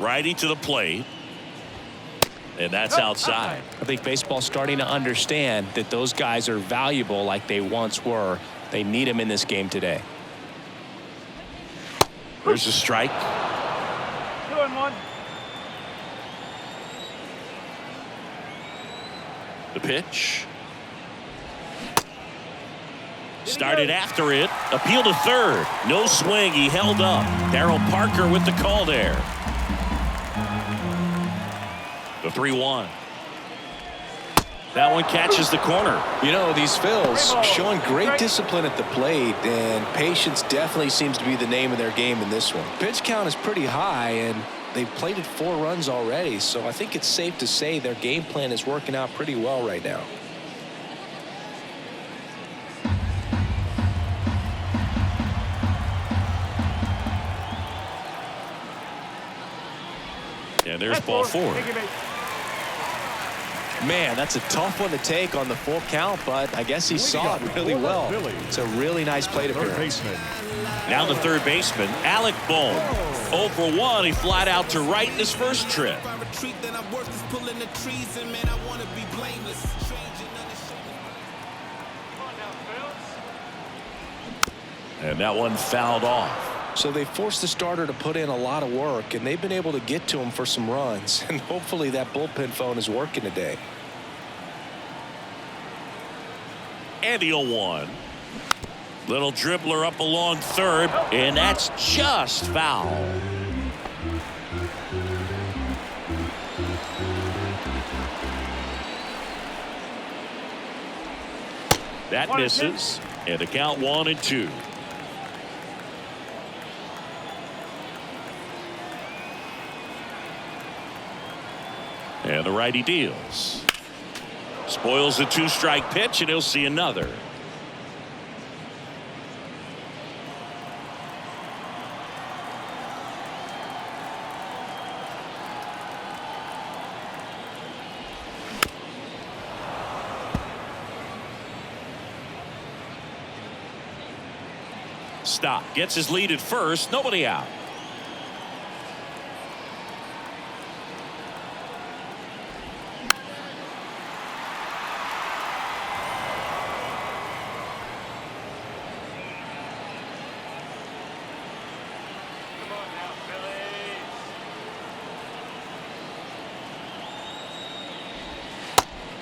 Righty to the plate. And that's outside. I think baseball's starting to understand that those guys are valuable like they once were. They need them in this game today. There's a strike. 2-1. The pitch. Started after it. Appeal to third. No swing. He held up. Darryl Parker with the call there. The 3-1. That one catches the corner. You know, these Phils showing great discipline at the plate, and patience definitely seems to be the name of their game in this one. Pitch count is pretty high, and they've plated 4 runs already, so I think it's safe to say their game plan is working out pretty well right now. And there's ball 4. Man, that's a tough one to take on the full count, but I guess he saw it really well. It's a really nice plate appearance. Now the third baseman, Alec Bohm. 0 for 1. He flied out to right in his first trip. And that one fouled off. So they forced the starter to put in a lot of work, and they've been able to get to him for some runs. And hopefully that bullpen phone is working today. And the 0-1. Little dribbler up along third, and that's just foul. That misses, and the count 1-2. And the righty deals. Spoils the 2-strike pitch, and he'll see another. Stop. Gets his lead at first. Nobody out.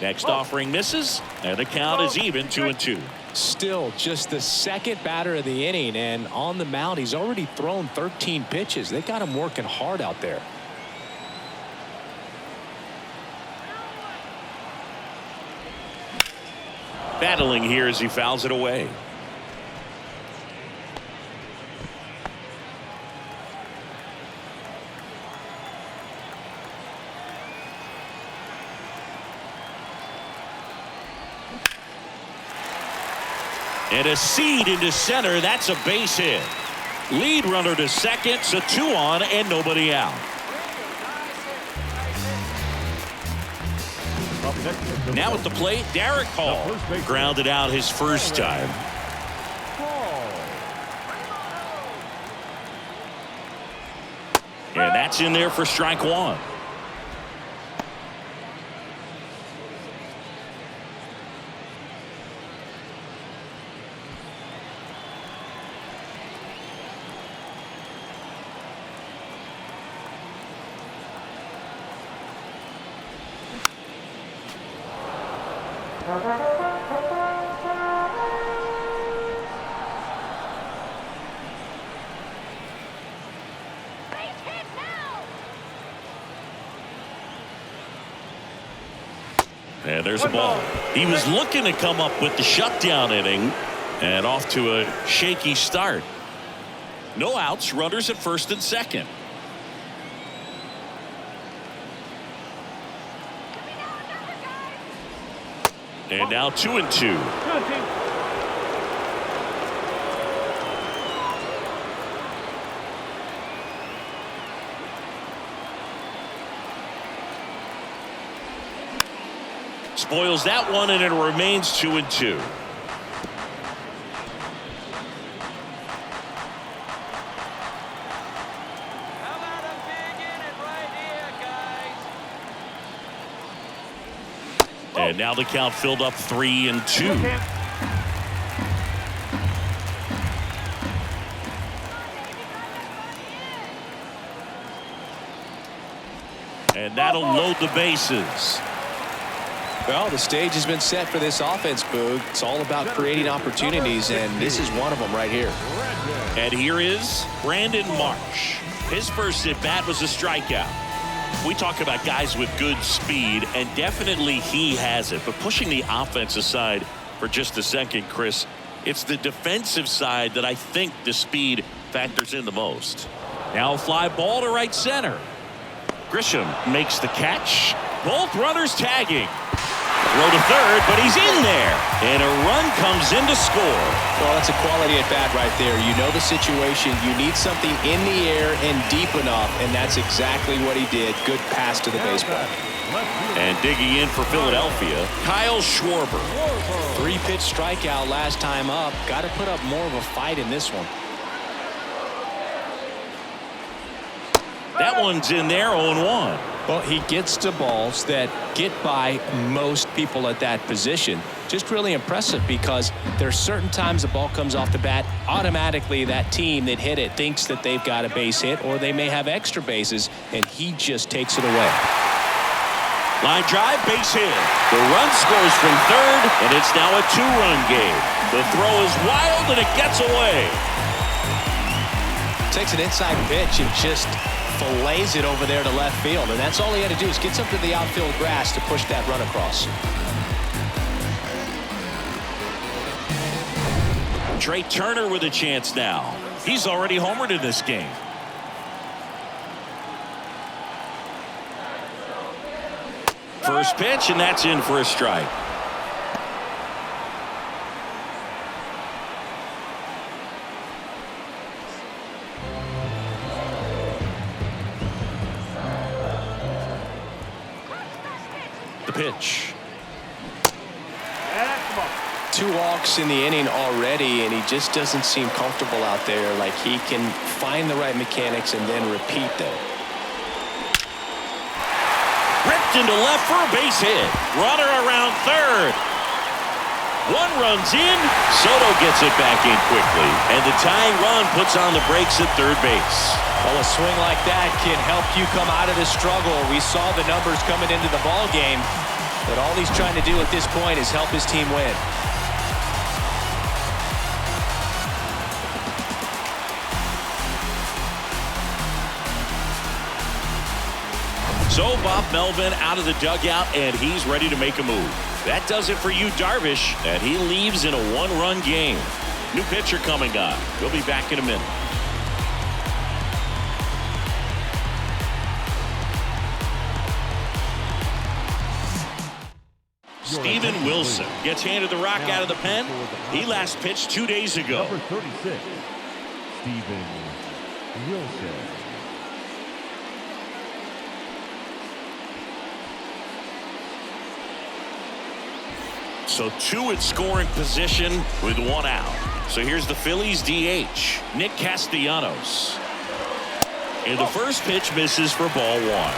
Next offering misses, and the count is even 2-2. Still just the second batter of the inning, and on the mound he's already thrown 13 pitches. They got him working hard out there. Battling here as he fouls it away. And a seed into center. That's a base hit. Lead runner to second, so 2 on and nobody out. Now at the plate, Derek Hall grounded out his first time. And that's in there for strike 1. And there's a ball. He was looking to come up with the shutdown inning and off to a shaky start. No outs, runners at first and second. And now 2-2. Spoils that one, and it remains 2-2. And now the count filled up 3-2. And that'll load the bases. Well, the stage has been set for this offense, Boog. It's all about creating opportunities, and this is one of them right here. And here is Brandon Marsh. His first at-bat was a strikeout. We talk about guys with good speed, and definitely he has it. But pushing the offense aside for just a second, Chris, it's the defensive side that I think the speed factors in the most. Now a fly ball to right center. Grisham makes the catch. Both runners tagging. Throw to third, but he's in there. And a run comes in to score. Well, that's a quality at bat right there. You know the situation. You need something in the air and deep enough, and that's exactly what he did. Good pass to the baseball. And digging in for Philadelphia, Kyle Schwarber. 3-pitch strikeout last time up. Got to put up more of a fight in this one. That one's in there, 0-1. Well, he gets to balls that get by most people at that position. Just really impressive because there's certain times the ball comes off the bat, automatically that team that hit it thinks that they've got a base hit or they may have extra bases, and he just takes it away. Line drive, base hit. The run scores from third, and it's now a 2-run game. The throw is wild, and it gets away. Takes an inside pitch and just fillets it over there to left field, and that's all he had to do is get something to the outfield grass to push that run across. Trey Turner with a chance now. He's already homered in this game. First pitch, and that's in for a strike. Pitch. 2 walks in the inning already, and he just doesn't seem comfortable out there. Like he can find the right mechanics and then repeat them. Ripped into left for a base hit. Runner around third. 1 runs in. Soto gets it back in quickly, and the tying run puts on the brakes at third base. Well, a swing like that can help you come out of the struggle. We saw the numbers coming into the ball game, but all he's trying to do at this point is help his team win. So Bob Melvin out of the dugout, and he's ready to make a move. That does it for you, Darvish, and he leaves in a 1-run game. New pitcher coming on. We'll be back in a minute. Steven Wilson gets handed the rock out of the pen. He last pitched 2 days ago. Number 36, Steven Wilson. So 2 at scoring position with 1 out. So here's the Phillies DH, Nick Castellanos. And the first pitch misses for ball 1.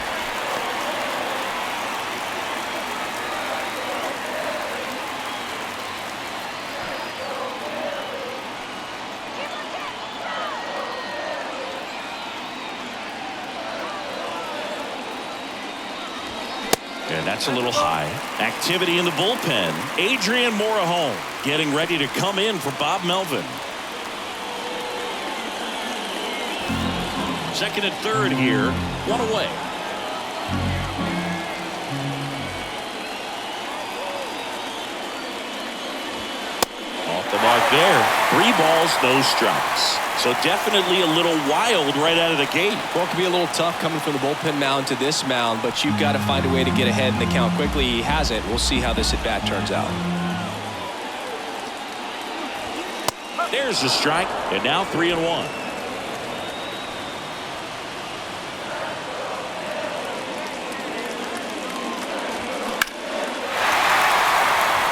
And that's a little high. Activity in the bullpen. Adrian Morejon getting ready to come in for Bob Melvin. Second and third here. 1 away. Off the mark there. 3 balls, no strikes. So definitely a little wild right out of the gate. Well, it could be a little tough coming from the bullpen mound to this mound, but you've got to find a way to get ahead in the count quickly. He hasn't. We'll see how this at-bat turns out. There's the strike, and now 3-1.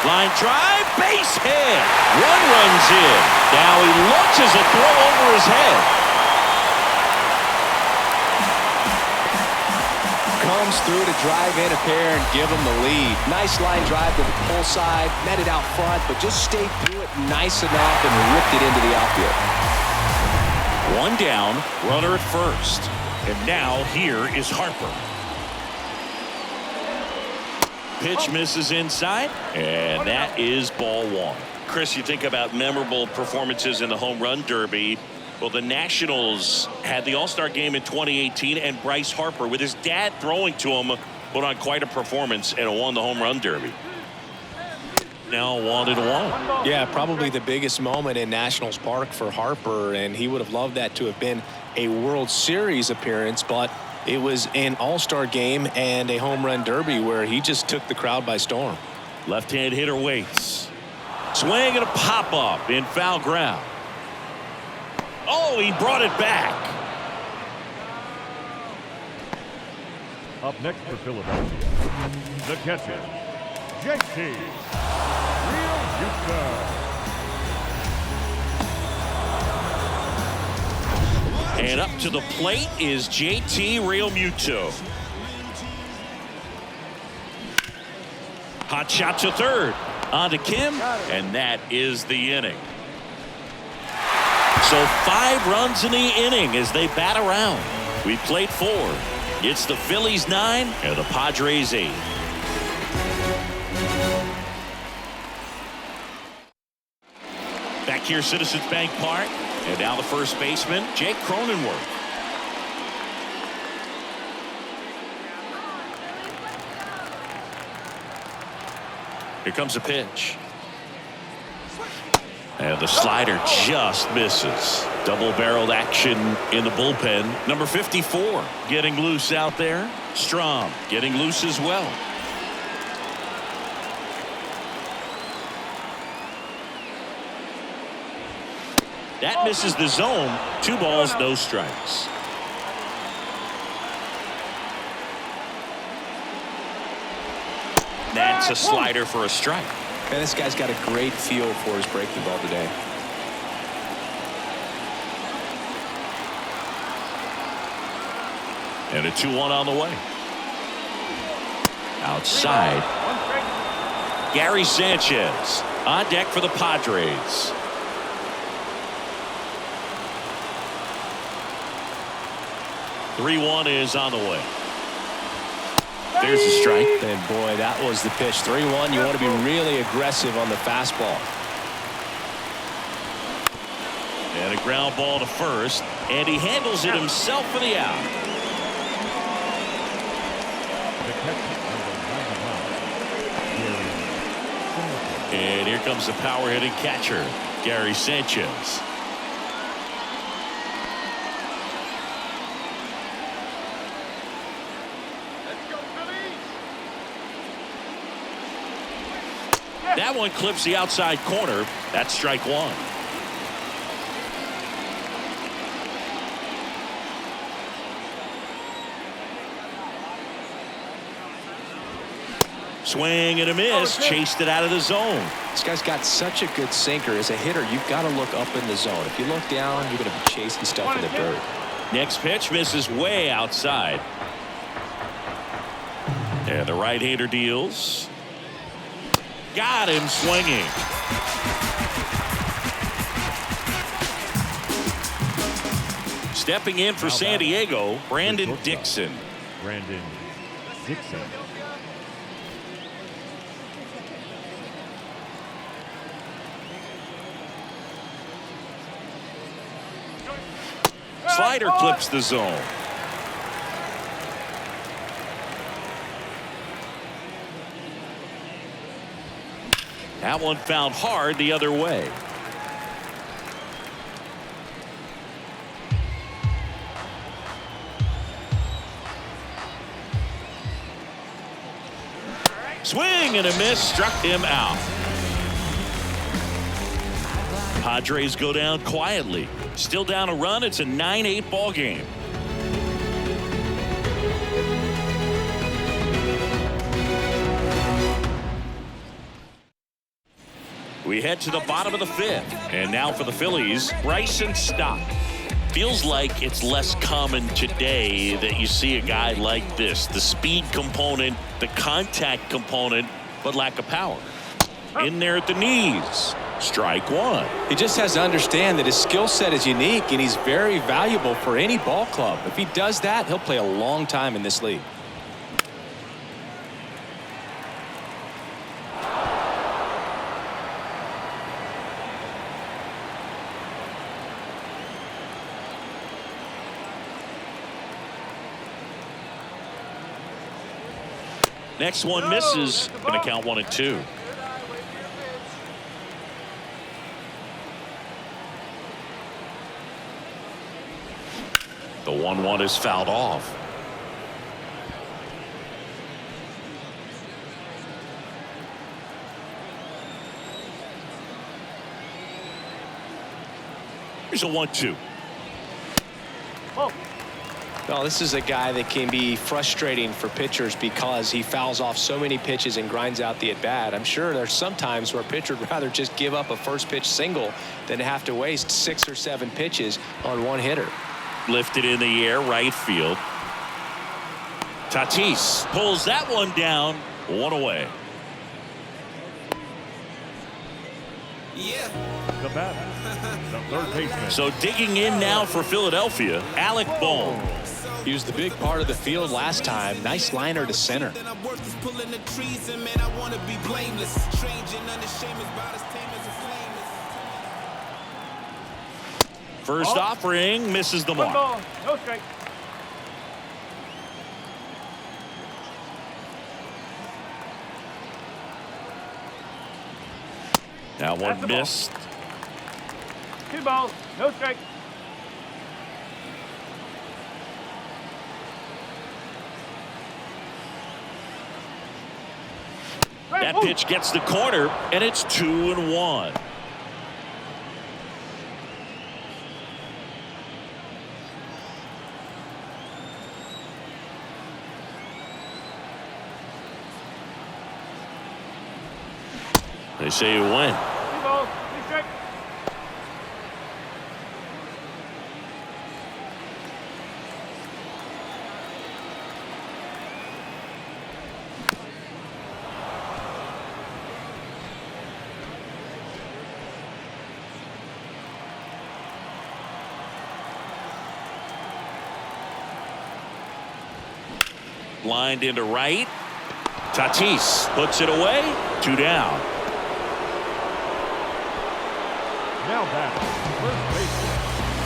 Line drive, base hit. 1 runs in. Now he launches a throw over his head. Comes through to drive in a pair and give him the lead. Nice line drive to the pull side, met it out front, but just stayed through it nice enough and ripped it into the outfield. 1 down, runner at first. And now here is Harper. Pitch misses inside, and that is ball 1. Chris, you think about memorable performances in the home run derby. Well, the Nationals had the All-Star game in 2018, and Bryce Harper, with his dad throwing to him, put on quite a performance and won the home run derby. Now 1-1. Yeah, probably the biggest moment in Nationals Park for Harper, and he would have loved that to have been a World Series appearance, but it was an All-Star game and a home run derby where he just took the crowd by storm. Left-hand hitter waits. Swing and a pop-up in foul ground. Oh, he brought it back. Up next for Philadelphia, the catcher, JT Realmuto. And up to the plate is JT Realmuto. Hot shot to third. On to Kim, and that is the inning. So 5 runs in the inning as they bat around. We played 4. It's the Phillies 9 and the Padres 8. Back here, Citizens Bank Park. And now the first baseman, Jake Cronenworth. Here comes a pitch. And the slider just misses. Double-barreled action in the bullpen. Number 54 getting loose out there. Strom getting loose as well. That misses the zone. 2 balls, no strikes. That's a slider for a strike. And this guy's got a great feel for his breaking ball today. And a 2-1 on the way. Outside. Gary Sanchez on deck for the Padres. .3-1 is on the way. There's the strike. And boy, that was the pitch. 3-1. You want to be really aggressive on the fastball. And a ground ball to first. And he handles it himself for the out. And here comes the power hitting catcher, Gary Sanchez. That one clips the outside corner. That's strike one. Swing and a miss. Chased it out of the zone. This guy's got such a good sinker. As a hitter, you've got to look up in the zone. If you look down, you're going to be chasing stuff in the dirt. Next pitch misses way outside. And the right-hander deals. Got him swinging. Stepping in for San Diego, Brandon Dixon. Brandon Dixon. Slider clips the zone. That one found hard the other way. Swing and a miss, struck him out. Padres go down quietly. Still down a run. It's a 9-8 ball game. We head to the bottom of the fifth. And now for the Phillies, Bryson Stott. Feels like it's less common today that you see a guy like this. The speed component, the contact component, but lack of power. In there at the knees. Strike one. He just has to understand that his skill set is unique and he's very valuable for any ball club. If he does that, he'll play a long time in this league. Next one misses. Going to count 1-2. The 1-1 is fouled off. Here's a 1-2. Well, this is a guy that can be frustrating for pitchers because he fouls off so many pitches and grinds out the at-bat. I'm sure there's some times where a pitcher would rather just give up a first pitch single than have to waste 6 or 7 pitches on one hitter. Lifted in the air, right field. Tatis pulls that one down, 1 away. The batter, the third baseman. So digging in now for Philadelphia, Alec Bohm. He was the big part of the field last time. Nice liner to center. First offering misses the mark. Ball, no strike. That one missed. 2 balls, no strike. That pitch gets the corner, and it's 2-1. They say you win. 2 balls, 2 strike. Lined into right. Tatis puts it away. 2 down. Now batting, first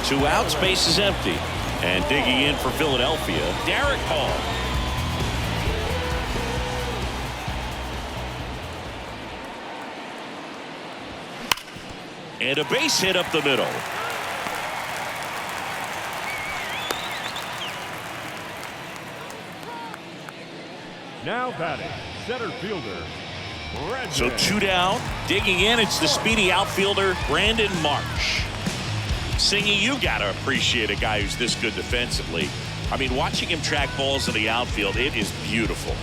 baseman. 2 outs, base is empty. And digging in for Philadelphia, Derek Hall. And a base hit up the middle. Now batting, center fielder, So 2 down. Digging in, it's the speedy outfielder, Brandon Marsh. Singy, you got to appreciate a guy who's this good defensively. I mean, watching him track balls in the outfield, it is beautiful.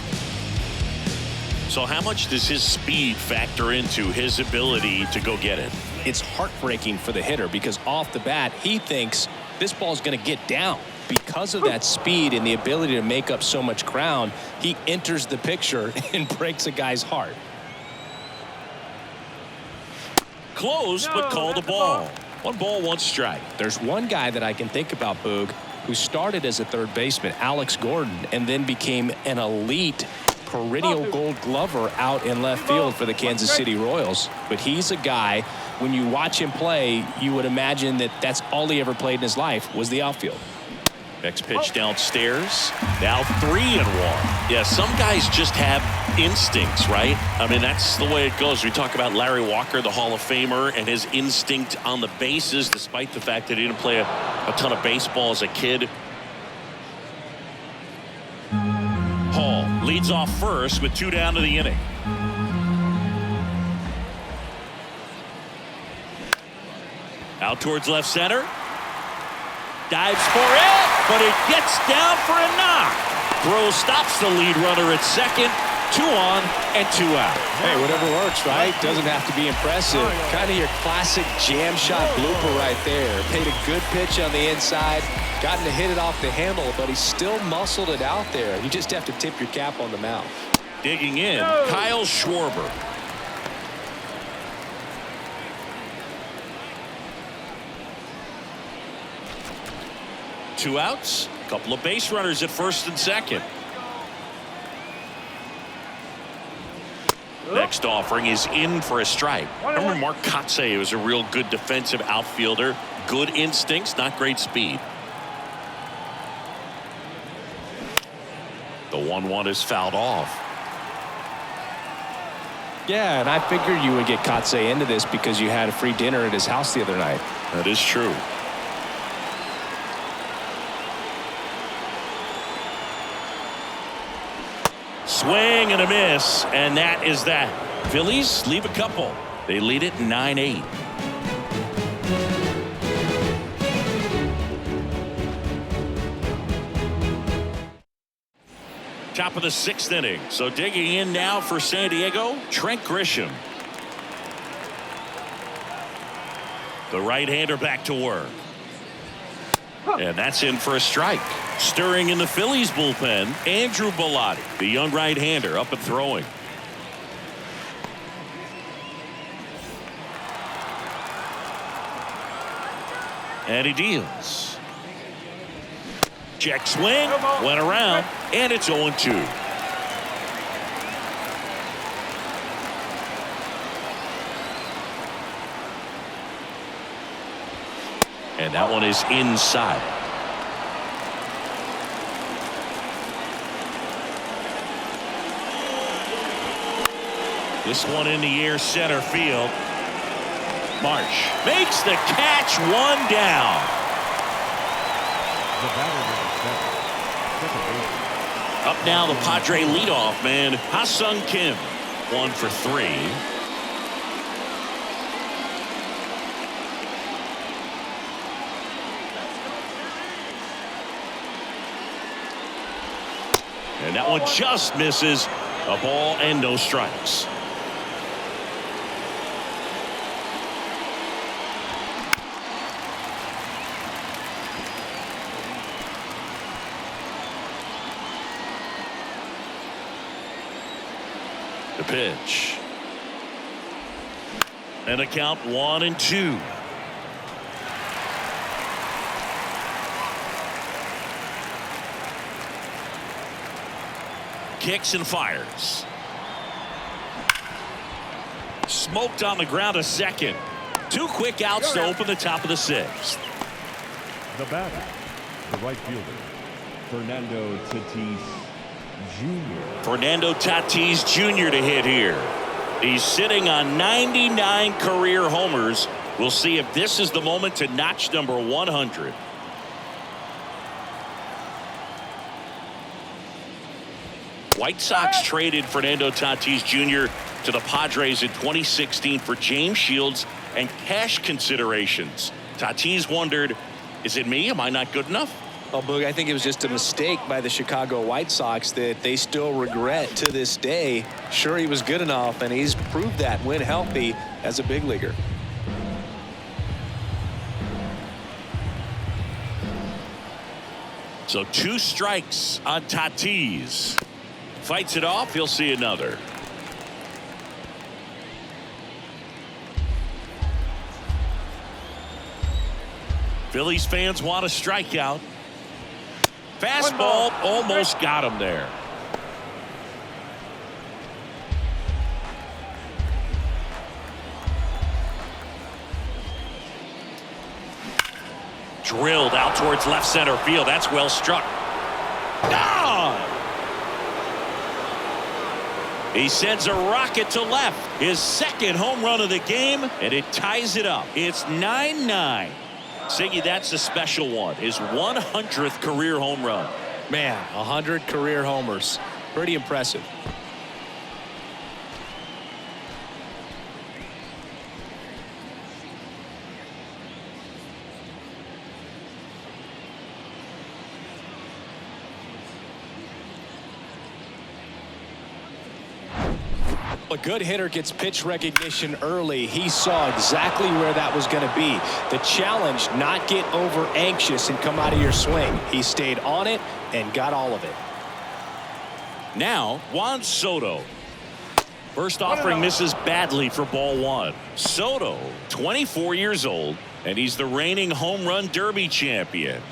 So how much does his speed factor into his ability to go get it? It's heartbreaking for the hitter because off the bat, he thinks this ball's going to get down. Because of that speed and the ability to make up so much ground, he enters the picture and breaks a guy's heart. Close, but called a ball. 1 ball, 1 strike. There's one guy that I can think about, Boog, who started as a third baseman, Alex Gordon, and then became an elite perennial Gold Glover out in left field for the Kansas City Royals. But he's a guy, when you watch him play, you would imagine that that's all he ever played in his life was the outfield. Next pitch downstairs. Now 3-1. Yeah, some guys just have instincts, right? I mean, that's the way it goes. We talk about Larry Walker, the Hall of Famer, and his instinct on the bases, despite the fact that he didn't play a ton of baseball as a kid. Hall leads off first with 2 down to the inning. Out towards left center. Dives for it, but it gets down for a knock. Throw stops the lead runner at second. 2 on and 2 out. Hey, whatever works, right? Doesn't have to be impressive. Kind of your classic jam shot blooper right there. Paid a good pitch on the inside. Gotten to hit it off the handle, but he still muscled it out there. You just have to tip your cap on the mound. Digging in, Kyle Schwarber. Two outs, a couple of base runners at first and second. Next offering is in for a strike. Remember Mark Kotsay was a real good defensive outfielder. Good instincts, not great speed. The 1-1 is fouled off. Yeah, and I figured you would get Kotsay into this because you had a free dinner at his house the other night. That is true. Swing and a miss, and that is that. Phillies leave a couple. They lead it 9-8. Top of the 6th inning. So digging in now for San Diego, Trent Grisham. The right-hander back to work. And that's in for a strike. Stirring in the Phillies bullpen, Andrew Bellotti, the young right-hander, up and throwing. And he deals. Check swing, went around, and it's 0-2. And that one is inside. This one in the air, center field. Marsh makes the catch, 1 down. Up now, the Padre leadoff man, Ha-Sung Kim, 1 for 3. And that one just misses. A ball and no strikes. The pitch. And a count 1-2. Kicks and fires. Smoked on the ground, a second. 2 quick outs to open the top of the 6th. The batter, the right fielder, Fernando Tatis Jr. Fernando Tatis Jr. to hit here. He's sitting on 99 career homers. We'll see if this is the moment to notch number 100. White Sox traded Fernando Tatis Jr. to the Padres in 2016 for James Shields and cash considerations. Tatis wondered, is it me? Am I not good enough? Oh, Boog, I think it was just a mistake by the Chicago White Sox that they still regret to this day. Sure, he was good enough, and he's proved that when healthy as a big leaguer. So 2 strikes on Tatis. Fights it off. He'll see another. Phillies fans want a strikeout. Fastball almost got him there. Drilled out towards left center field. That's well struck. Gone! He sends a rocket to left. His second home run of the game, and it ties it up. It's 9-9. Siggy, that's a special one. His 100th career home run. Man, 100 career homers. Pretty impressive. A good hitter gets pitch recognition early. He saw exactly where that was going to be. The challenge, not get over anxious and come out of your swing. He stayed on it and got all of it. Now Juan Soto. First offering misses badly for ball 1. Soto, 24 years old, and he's the reigning home run derby champion.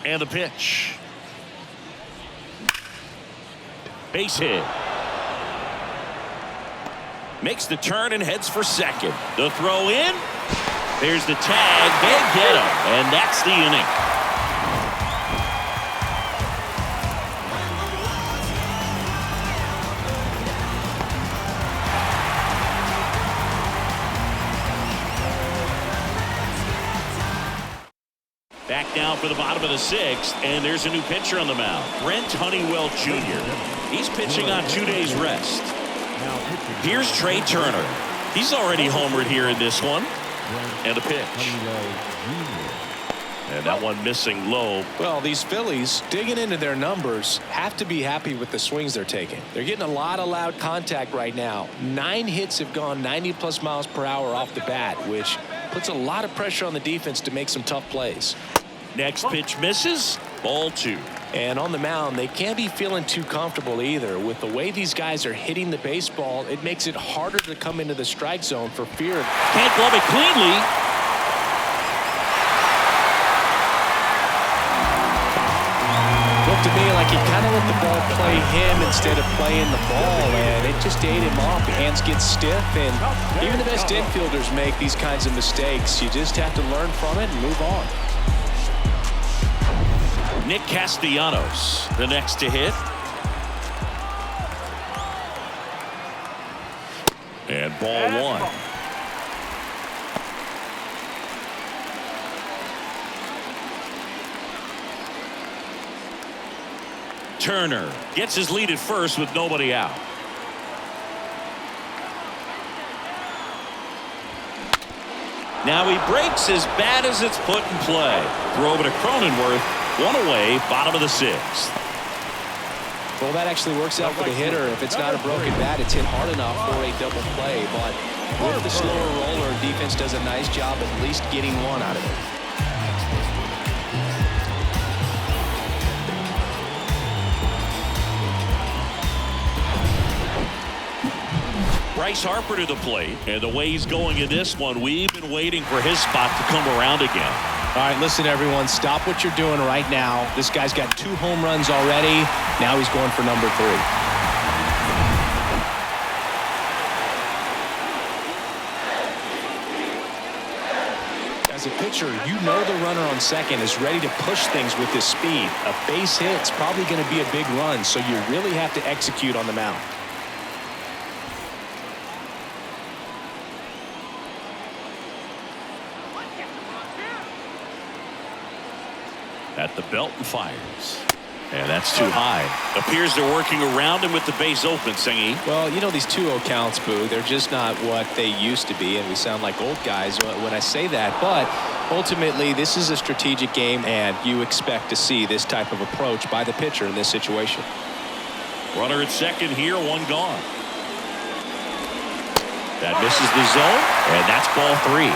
And the pitch. Base hit. Makes the turn and heads for second. The throw in. There's the tag. They get him. And that's the inning. Back now for the bottom of the 6th, and there's a new pitcher on the mound. Brent Honeywell Jr. He's pitching on 2 days rest. Here's Trey Turner. He's already homered here in this one. And the pitch. And that one missing low. Well, these Phillies, digging into their numbers, have to be happy with the swings they're taking. They're getting a lot of loud contact right now. 9 hits have gone 90+ miles per hour off the bat, which puts a lot of pressure on the defense to make some tough plays. Next pitch misses. Ball 2. And on the mound, they can't be feeling too comfortable either. With the way these guys are hitting the baseball, it makes it harder to come into the strike zone for fear. Can't glove it cleanly. Looked to me like he kind of let the ball play him instead of playing the ball, and it just ate him off. The hands get stiff, and even the best infielders make these kinds of mistakes. You just have to learn from it and move on. Nick Castellanos, the next to hit. And ball 1. Turner gets his lead at first with nobody out. Now he breaks as bad as it's put in play. Throw over to Cronenworth. 1 away, bottom of the 6th. Well, that actually works out for the hitter. If it's not a broken bat, it's hit hard enough for a double play. But with the slower roller, defense does a nice job at least getting 1 out of it. Bryce Harper to the plate, and the way he's going in this one, we've been waiting for his spot to come around again. All right, listen, everyone, stop what you're doing right now. This guy's got 2 home runs already. Now he's going for number 3. As a pitcher, you know the runner on second is ready to push things with his speed. A base hit's probably going to be a big run, so you really have to execute on the mound. At the belt and fires. And that's too high. Appears they're working around him with the base open, Singy. Well, you know, these 2-0 counts, Boo, they're just not what they used to be, and we sound like old guys when I say that. But ultimately, this is a strategic game, and you expect to see this type of approach by the pitcher in this situation. Runner at second here, one gone. That misses the zone, and that's ball 3.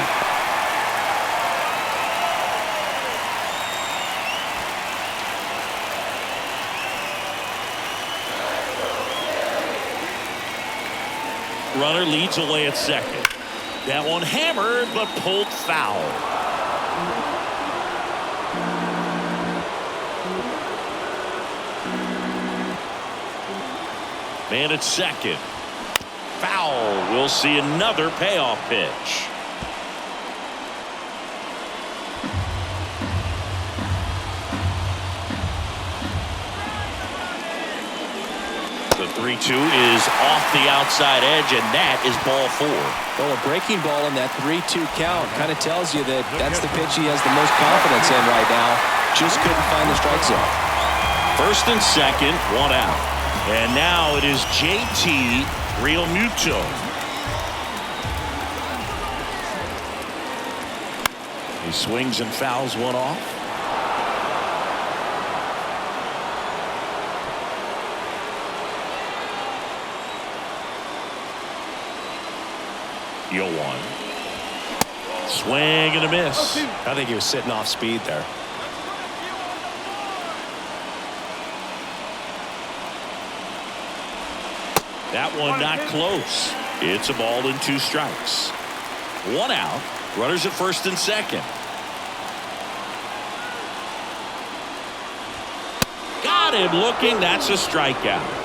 Runner leads away at second. That one hammered but pulled foul. Man at second. Foul. We'll see another payoff pitch. The 3-2 is off the outside edge, and that is ball 4. Well, a breaking ball in that 3-2 count kind of tells you that that's the pitch he has the most confidence in right now. Just couldn't find the strike zone. First and second, one out. And now it is JT Realmuto. He swings and fouls one off. Yo one. Swing and a miss. I think he was sitting off speed there. That one not close. It's a ball and 2 strikes. One out. Runners at first and second. Got him looking. That's a strikeout.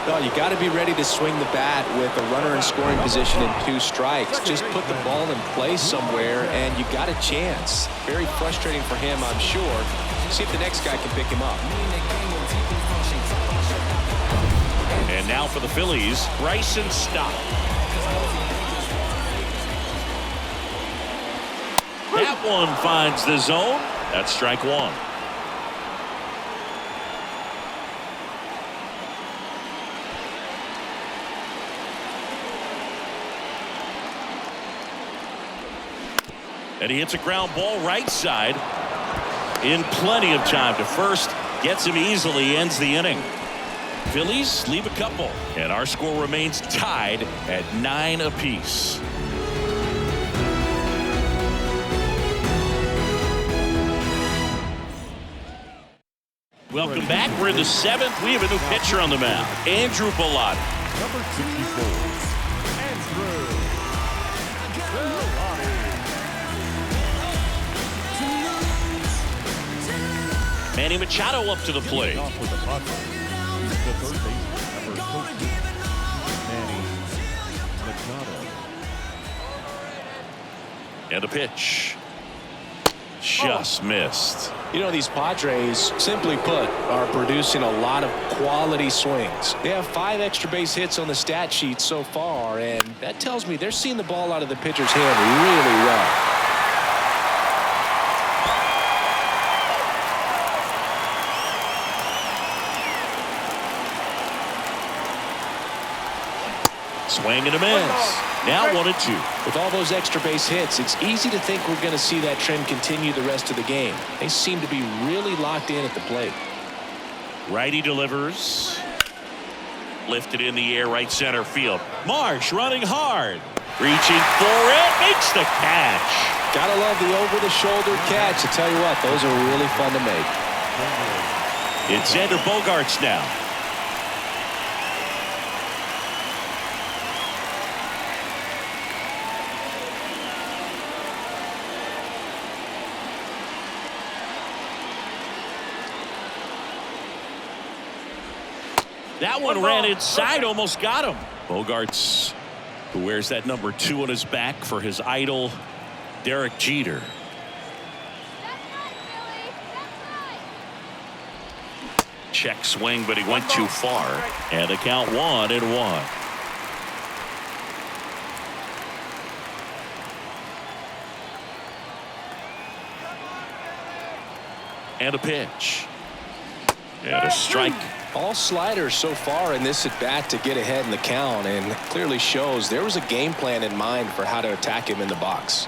Well, you got to be ready to swing the bat with a runner in scoring position and 2 strikes. Just put the ball in place somewhere, and you got a chance. Very frustrating for him, I'm sure. See if the next guy can pick him up. And now for the Phillies, Bryson Stott. That one finds the zone. That's strike 1. And he hits a ground ball right side in plenty of time to first. Gets him easily, ends the inning. Phillies leave a couple, and our score remains tied at 9 apiece. Welcome back. We're in the 7th. We have a new pitcher on the mound, Andrew Bellotti. Number 64, Andrew Bellotti. Manny Machado up to the plate. Off with the Padres. The third baseman, number 13, Manny Machado. And a pitch. Just missed. You know, these Padres, simply put, are producing a lot of quality swings. They have 5 extra base hits on the stat sheet so far, and that tells me they're seeing the ball out of the pitcher's hand really well. Swing and a miss. Now 1-2. With all those extra base hits, it's easy to think we're going to see that trend continue the rest of the game. They seem to be really locked in at the plate. Righty delivers. Lifted in the air, right center field. Marsh running hard. Reaching for it. Makes the catch. Gotta love the over-the-shoulder catch. I tell you what, those are really fun to make. It's Xander Bogaerts now. That one ran inside, almost got him. Bogaerts, who wears that number 2 on his back for his idol, Derek Jeter. Check swing, but he went too far. And a count 1-1. And a pitch. And a strike. All sliders so far in this at bat to get ahead in the count, and clearly shows there was a game plan in mind for how to attack him in the box.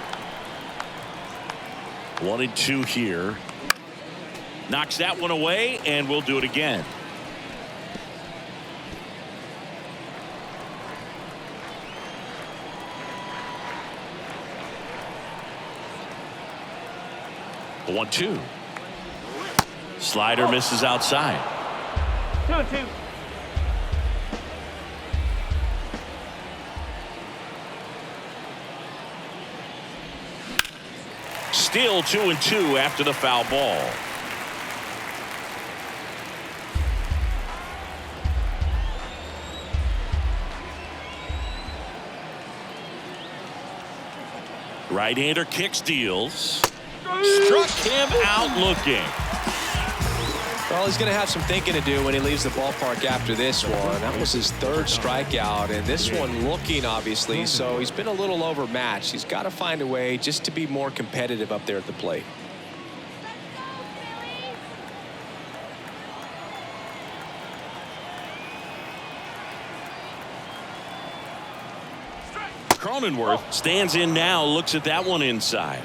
1-2 here. Knocks that one away, and we'll do it again. The 1-2. Slider misses outside. 2-2. Still 2-2 after the foul ball. Right-hander kicks, deals. Struck him out looking. Well, he's going to have some thinking to do when he leaves the ballpark after this one. That was his third strikeout, and this one looking, obviously, so he's been a little overmatched. He's got to find a way just to be more competitive up there at the plate. Cronenworth stands in now, looks at that one inside.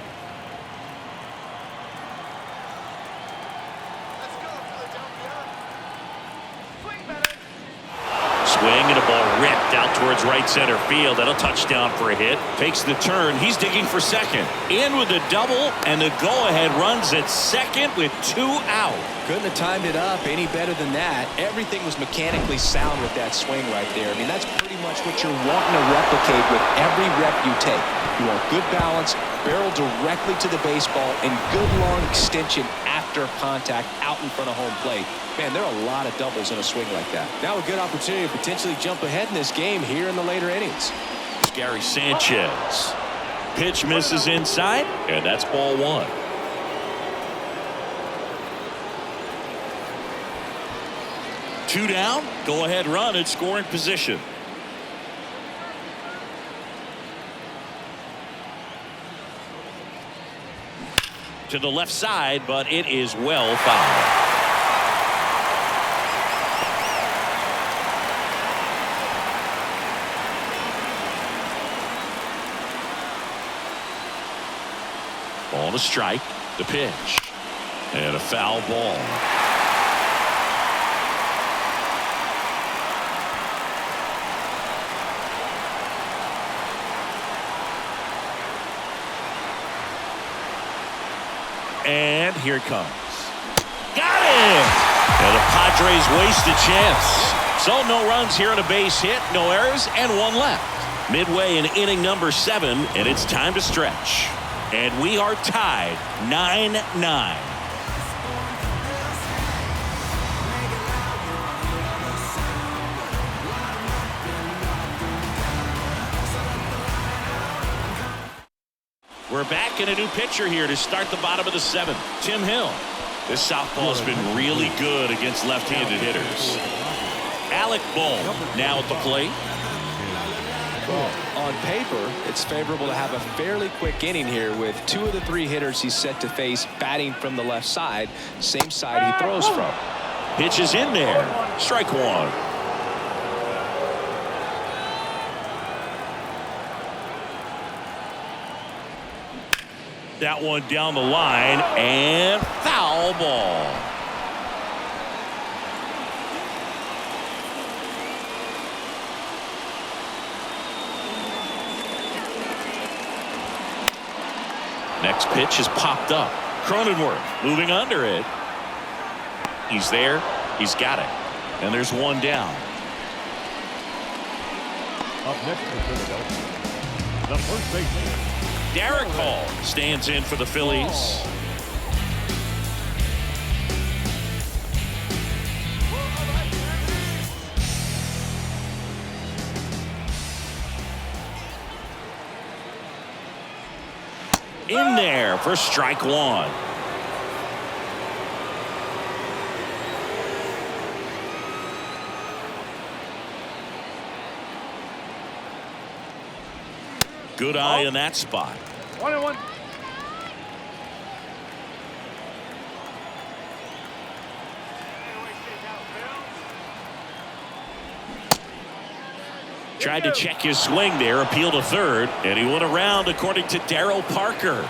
Swing and a ball ripped out towards right center field. That'll touchdown for a hit. Takes the turn. He's digging for second. In with the double, and the go-ahead runs at second with 2 out. Couldn't have timed it up any better than that. Everything was mechanically sound with that swing right there. I mean, that's pretty much what you're wanting to replicate with every rep you take. You want good balance, barrel directly to the baseball, and good long extension after contact out in front of home plate. Man, there are a lot of doubles in a swing like that. Now a good opportunity to potentially jump ahead in this game here in the later innings. Gary Sanchez. Pitch misses inside, and that's ball 1. Two down, go ahead run at scoring position. To the left side, but it is well fouled. Ball to strike, the pitch, and a foul ball. And here it comes. Got it! And the Padres waste a chance. So no runs here on a base hit, no errors, and 1 left. Midway in inning number 7, and it's time to stretch. And we are tied 9-9. We're back in a new pitcher here to start the bottom of the 7th. Tim Hill. This southpaw's been really good against left-handed hitters. Alec Bohm now at the plate. On paper, it's favorable to have a fairly quick inning here with 2 of the 3 hitters he's set to face batting from the left side, same side he throws from. Pitch is in there. Strike 1. That one down the line, and foul ball. Next pitch is popped up. Cronenworth moving under it. He's there. He's got it. And there's 1 down. Up next for Philadelphia, the first baseman, Derek Hall stands in for the Phillies. In there for strike 1. Good eye in that spot. 1-1. Tried to check his swing there, appeal to third, and he went around according to Darryl Parker.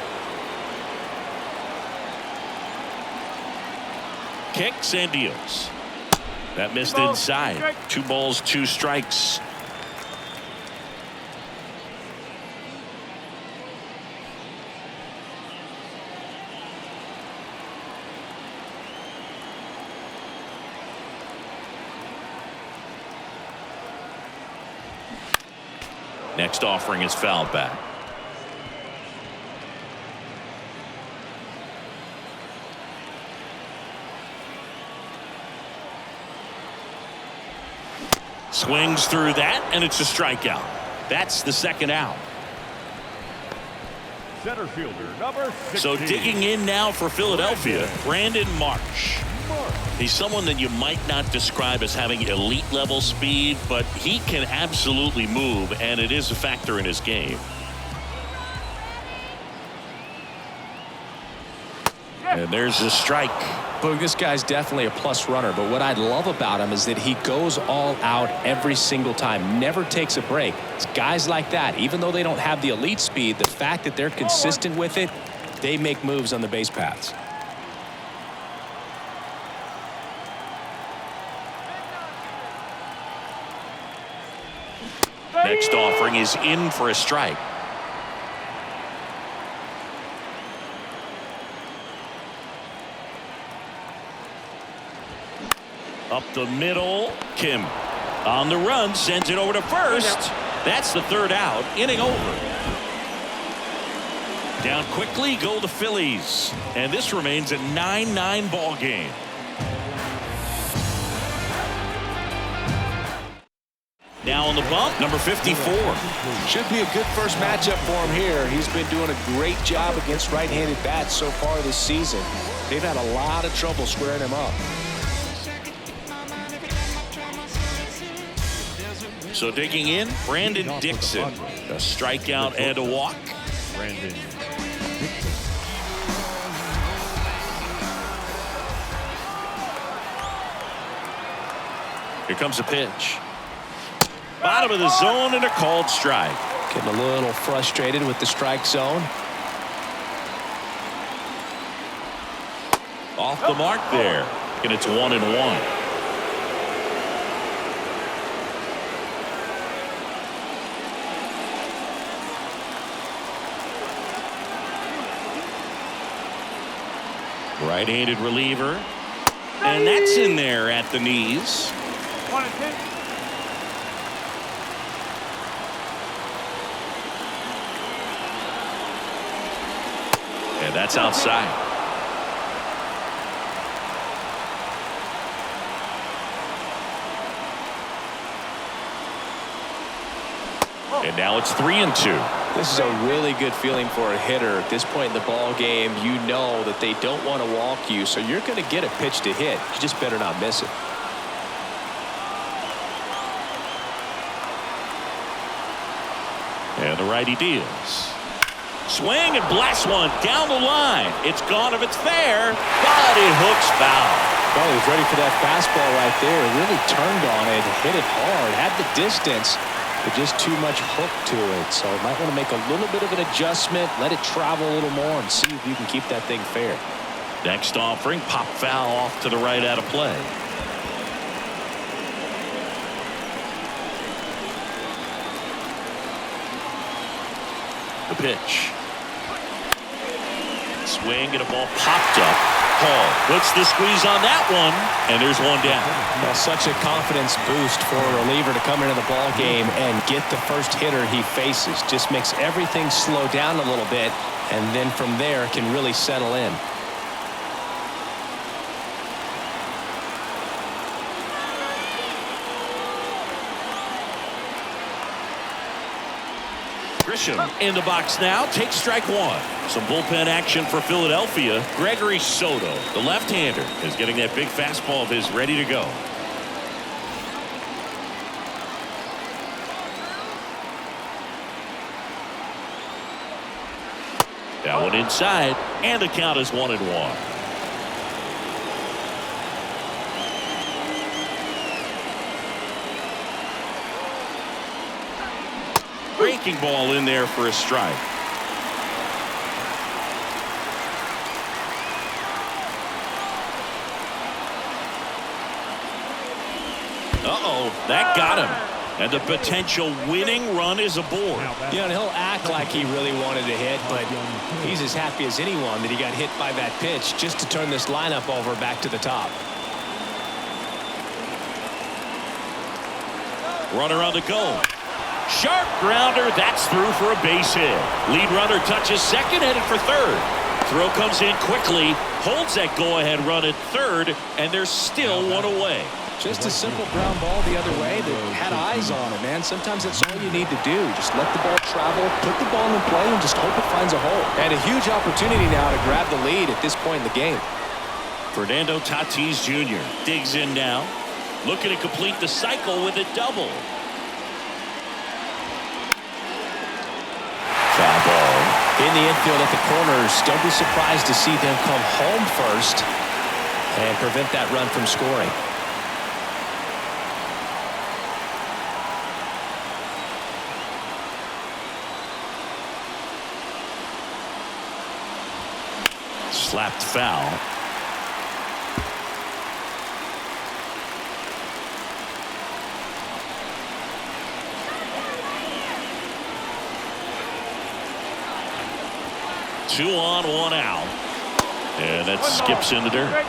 Kicks and deals. That missed inside. 2 balls, 2 strikes. Next offering is fouled back. Swings through that, and it's a strikeout. That's the second out. Center fielder, number 16. So digging in now for Philadelphia, Brandon Marsh. He's someone that you might not describe as having elite level speed, but he can absolutely move, and it is a factor in his game. And there's a strike. Boog, this guy's definitely a plus runner, but what I love about him is that he goes all out every single time, never takes a break. It's guys like that, even though they don't have the elite speed, the fact that they're consistent with it, they make moves on the base paths. Next offering is in for a strike. Up the middle, Kim on the run, sends it over to first. That's the third out, inning over. Down quickly go the Phillies, and this remains a 9-9 ball game. Now on the bump, number 54. Should be a good first matchup for him here. He's been doing a great job against right-handed bats so far this season. They've had a lot of trouble squaring him up. So digging in, Brandon Dixon. A strikeout and a walk. Brandon Dixon. Here comes a pitch. Bottom of the zone and a called strike. Getting a little frustrated with the strike zone. Off the mark there. And it's 1-1. Right-handed reliever. And that's in there at the knees. 1-2. And that's outside. And now it's 3-2. This is a really good feeling for a hitter at this point in the ball game. You know that they don't want to walk you, so you're going to get a pitch to hit. You just better not miss it. And the righty deals. Swing and blast one down the line. It's gone if it's there, but it hooks foul. Well, he was ready for that fastball right there. Really turned on it, hit it hard, had the distance, but just too much hook to it. So might want to make a little bit of an adjustment, let it travel a little more, and see if you can keep that thing fair. Next offering, pop foul off to the right out of play. The pitch. Swing and a ball popped up. Hall puts the squeeze on that one, and there's one down. Well, such a confidence boost for a reliever to come into the ball game and get the first hitter he faces. Just makes everything slow down a little bit, and then from there can really settle in. Grisham in the box now, takes strike one. Some bullpen action for Philadelphia. Gregory Soto, the left-hander, is getting that big fastball of his ready to go. That one inside, and the count is 1-1. Breaking ball in there for a strike. Uh-oh, that got him. And the potential winning run is aboard. Yeah, and he'll act like he really wanted to hit, but he's as happy as anyone that he got hit by that pitch just to turn this lineup over back to the top. Runner on the go. Sharp grounder. That's through for a base hit. Lead runner touches second, headed for third. Throw comes in quickly, holds that go-ahead run at third, and there's still one away. Just a simple ground ball the other way that had eyes on it, man. Sometimes that's all you need to do. Just let the ball travel, put the ball in play, and just hope it finds a hole. And a huge opportunity now to grab the lead at this point in the game. Fernando Tatis Jr. digs in now, looking to complete the cycle with a double. Foul ball. In the infield at the corners, don't be surprised to see them come home first and prevent that run from scoring. Slapped foul. Two on, one out. And that skips in the dirt.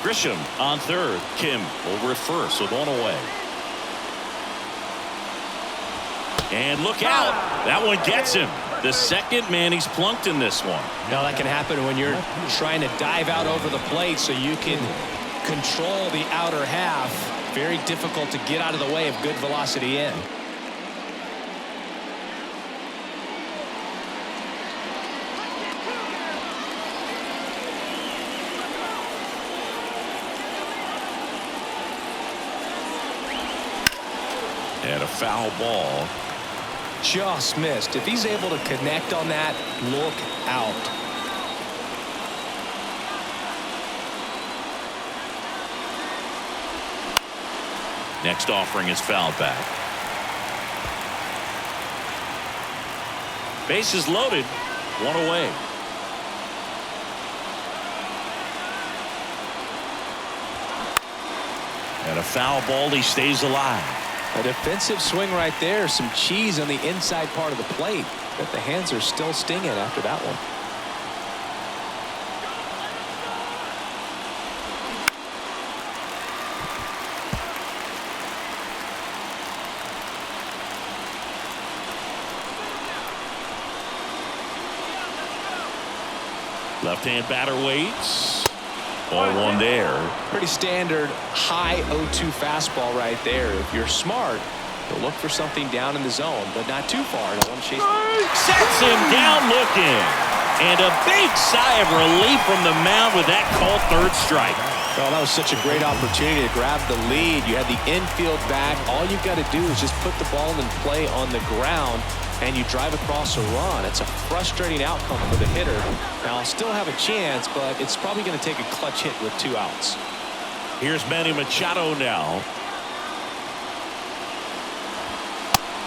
Grisham on third. Kim over at first with one away. And look out. That one gets him. The second man he's plunked in this one. Now that can happen when you're trying to dive out over the plate so you can control the outer half. Very difficult to get out of the way of good velocity in. And a foul ball. Just missed. If he's able to connect on that, look out. Next offering is fouled back. Bases loaded, one away. And a foul ball, he stays alive. A defensive swing right there. Some cheese on the inside part of the plate. But the hands are still stinging after that one. Left-hand batter waits. Ball one there. Pretty standard high 0-2 fastball right there. If you're smart, you'll look for something down in the zone, but not too far. Don't want to chase. Sets him down looking. And a big sigh of relief from the mound with that called third strike. Well, that was such a great opportunity to grab the lead. You had the infield back. All you've got to do is just put the ball in play on the ground, and you drive across a run. It's a frustrating outcome for the hitter. Now, I'll still have a chance, but it's probably going to take a clutch hit with 2 outs. Here's Manny Machado now.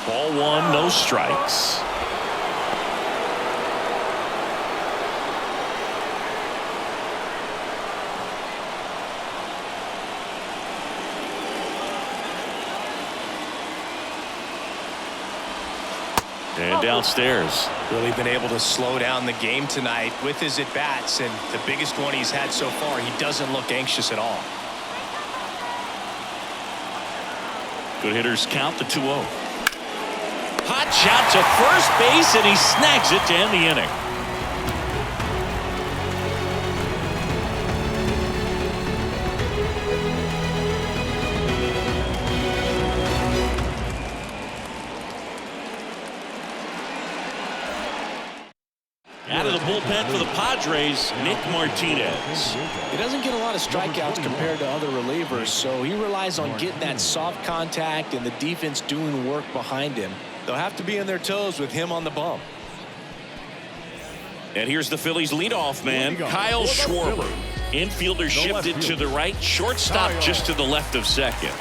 Ball one, no strikes. And downstairs. Really been able to slow down the game tonight with his at-bats, and the biggest one he's had so far, he doesn't look anxious at all. Good hitters count the 2-0. Hot shot to first base, and he snags it to end the inning. Out of the bullpen for the Padres, Nick Martinez. He doesn't get a lot of strikeouts compared to other relievers, so he relies on getting that soft contact and the defense doing work behind him. They'll have to be on their toes with him on the bump. And here's the Phillies leadoff man, Kyle Schwarber. Infielder shifted to the right, shortstop just to the left of second.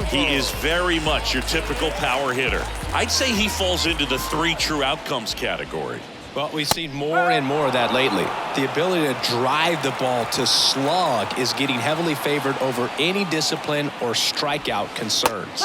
He is very much your typical power hitter. I'd say he falls into the 3 true outcomes category. Well, we've seen more and more of that lately. The ability to drive the ball to slug is getting heavily favored over any discipline or strikeout concerns.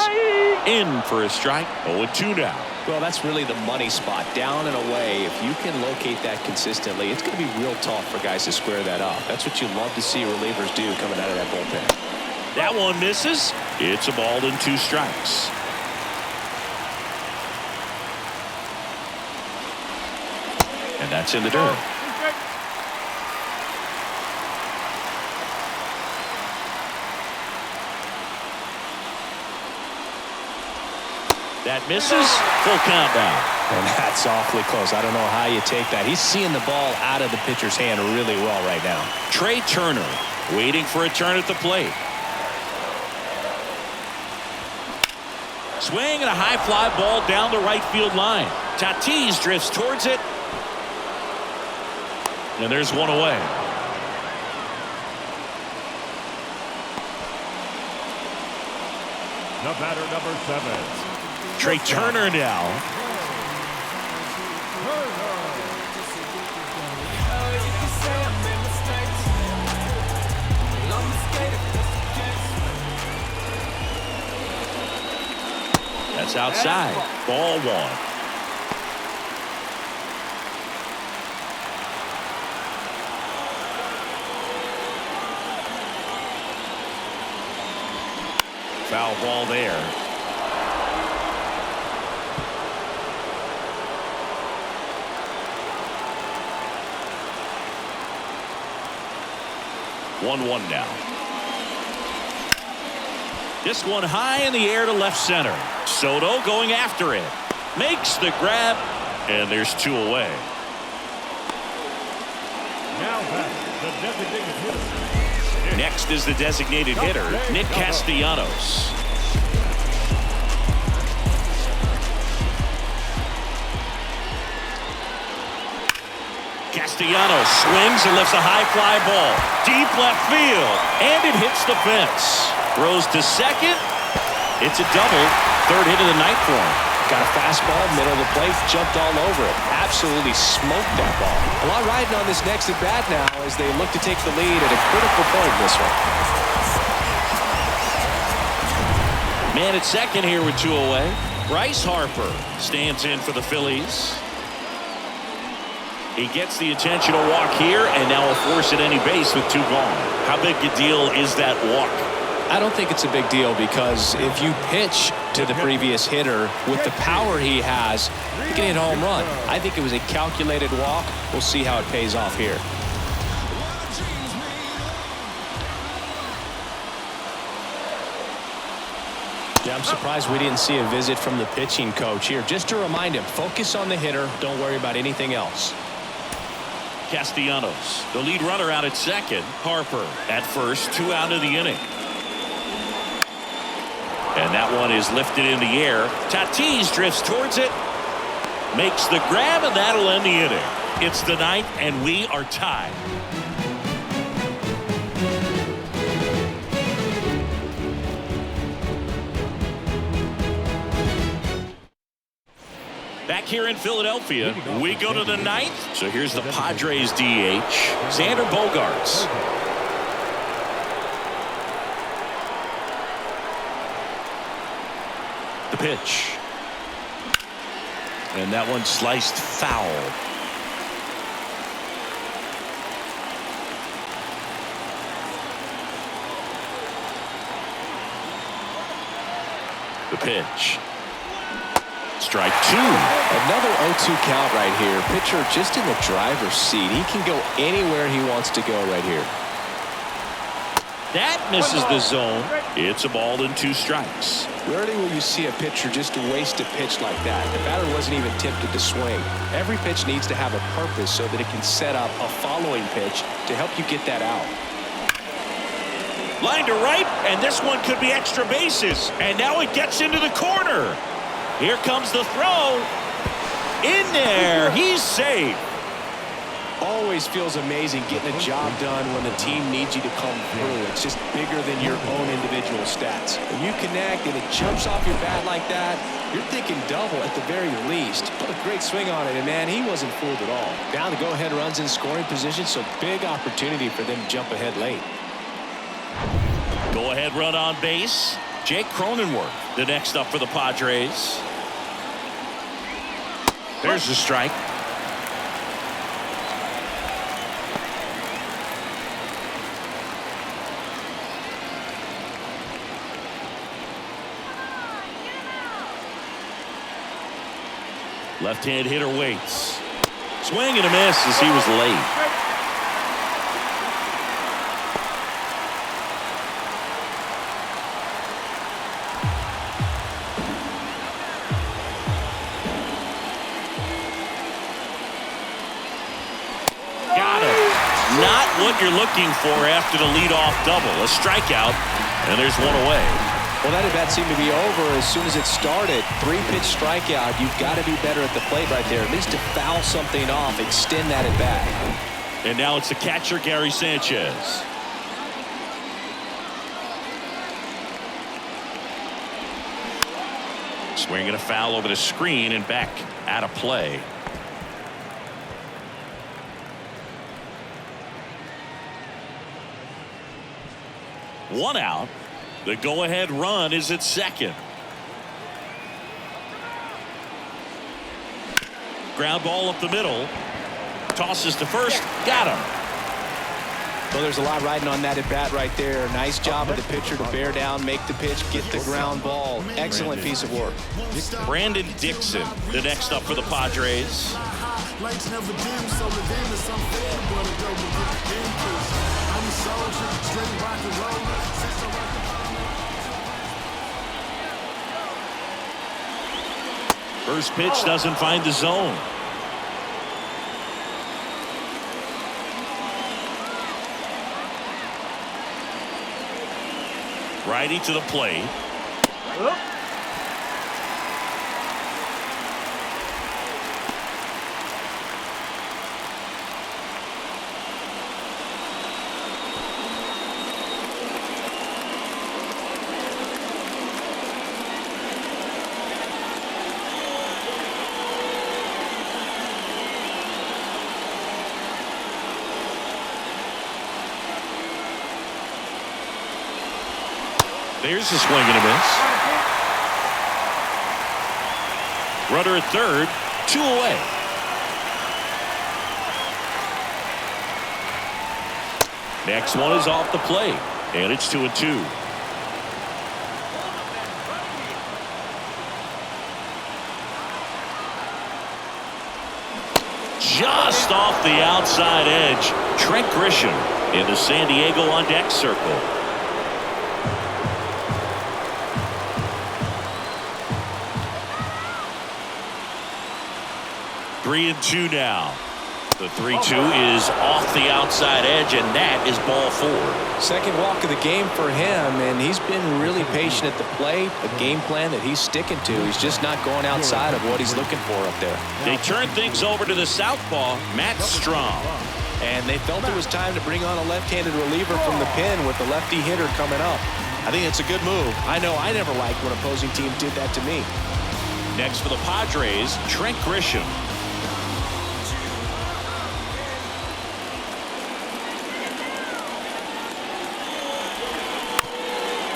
In for a strike, 0-2 now. Well, that's really the money spot, down and away. If you can locate that consistently, it's going to be real tough for guys to square that up. That's what you love to see relievers do coming out of that bullpen. That one misses. It's a ball and 2 strikes. And that's in the dirt. That misses. Full count now. And that's awfully close. I don't know how you take that. He's seeing the ball out of the pitcher's hand really well right now. Trey Turner waiting for a turn at the plate. Swing and a high fly ball down the right field line. Tatis drifts towards it. And there's one away. The batter, number 7. Trey Turner now. That's outside. Ball 1. Foul ball there. One now. This one high in the air to left center. Soto going after it. Makes the grab. And there's 2 away. Now back, the designated hitter. Next is the designated hitter, Nick Castellanos. Castellanos swings and lifts a high fly ball. Deep left field. And it hits the fence. Throws to second. It's a double. 3rd hit of the night for him. Got a fastball, middle of the plate, jumped all over it. Absolutely smoked that ball. A lot riding on this next at bat now as they look to take the lead at a critical point in this one. Man at second here with 2 away. Bryce Harper stands in for the Phillies. He gets the intentional walk here and now a force at any base with 2 gone. How big a deal is that walk? I don't think it's a big deal because if you pitch to the previous hitter with the power he has, you can hit a home run. I think it was a calculated walk. We'll see how it pays off here. Yeah, I'm surprised we didn't see a visit from the pitching coach here. Just to remind him, focus on the hitter. Don't worry about anything else. Castellanos, the lead runner out at second. Harper at first, 2 out of the inning. And that one is lifted in the air. Tatis drifts towards it. Makes the grab, and that'll end the inning. It's the 9th, and we are tied. Back here in Philadelphia, we go to the 9th. So here's the Padres DH, Xander Bogaerts. The pitch. And that one sliced foul. The pitch. Strike 2. Another 0-2 count right here. Pitcher just in the driver's seat. He can go anywhere he wants to go right here. That misses the zone. It's a ball and 2 strikes. Rarely will you see a pitcher just waste a pitch like that. The batter wasn't even tempted to swing. Every pitch needs to have a purpose so that it can set up a following pitch to help you get that out. Line to right, and this one could be extra bases. And now it gets into the corner. Here comes the throw. In there. He's safe. Always feels amazing getting a job done when the team needs you to come through. It's just bigger than your own individual stats. When you connect and it jumps off your bat like that, you're thinking double at the very least. Put a great swing on it, and man, he wasn't fooled at all. Down the go-ahead runs in scoring position, so big opportunity for them to jump ahead late. Go-ahead run on base. Jake Cronenworth, the next up for the Padres. There's the strike. Left-hand hitter waits. Swing and a miss as he was late. Got it. Not what you're looking for after the leadoff double. A strikeout, and there's one away. Well, that at-bat seemed to be over as soon as it started. 3-pitch strikeout. You've got to be better at the plate right there. At least to foul something off, extend that at-bat. And now it's the catcher, Gary Sanchez. Swinging a foul over the screen and back out of play. One out. The go-ahead run is at second. Ground ball up the middle. Tosses to first. Got him. Well, there's a lot riding on that at bat right there. Nice job of the pitcher to bear down, make the pitch, get the ground ball. Excellent piece of work. Brandon Dixon, the next up for the Padres. Lights never dim, so the dim is unfair, but it don't get increase. I'm a soldier, straight rock and roll. First pitch doesn't find the zone. Righty to the plate. There's a swing and a miss. Runner at third, 2 away. Next one is off the plate, and it's 2-2. Just off the outside edge, Trent Grisham in the San Diego on deck circle. 3-2 now. The 3-2 is off the outside edge, and that is ball 4. Second walk of the game for him, and he's been really patient at the plate. A game plan that he's sticking to. He's just not going outside of what he's looking for up there. They turn things over to the southpaw, Matt Strom. And they felt it was time to bring on a left-handed reliever from the pen with the lefty hitter coming up. I think it's a good move. I know I never liked when opposing team did that to me. Next for the Padres, Trent Grisham.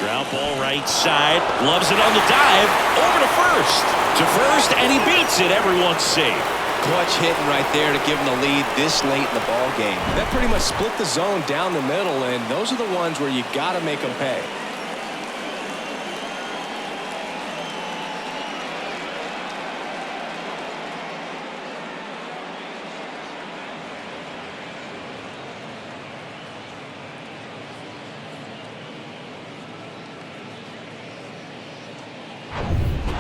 Ground ball right side. Loves it on the dive. Over to first. To first, and he beats it. Everyone's safe. Clutch hitting right there to give him the lead this late in the ball game. That pretty much split the zone down the middle, and those are the ones where you got to make them pay.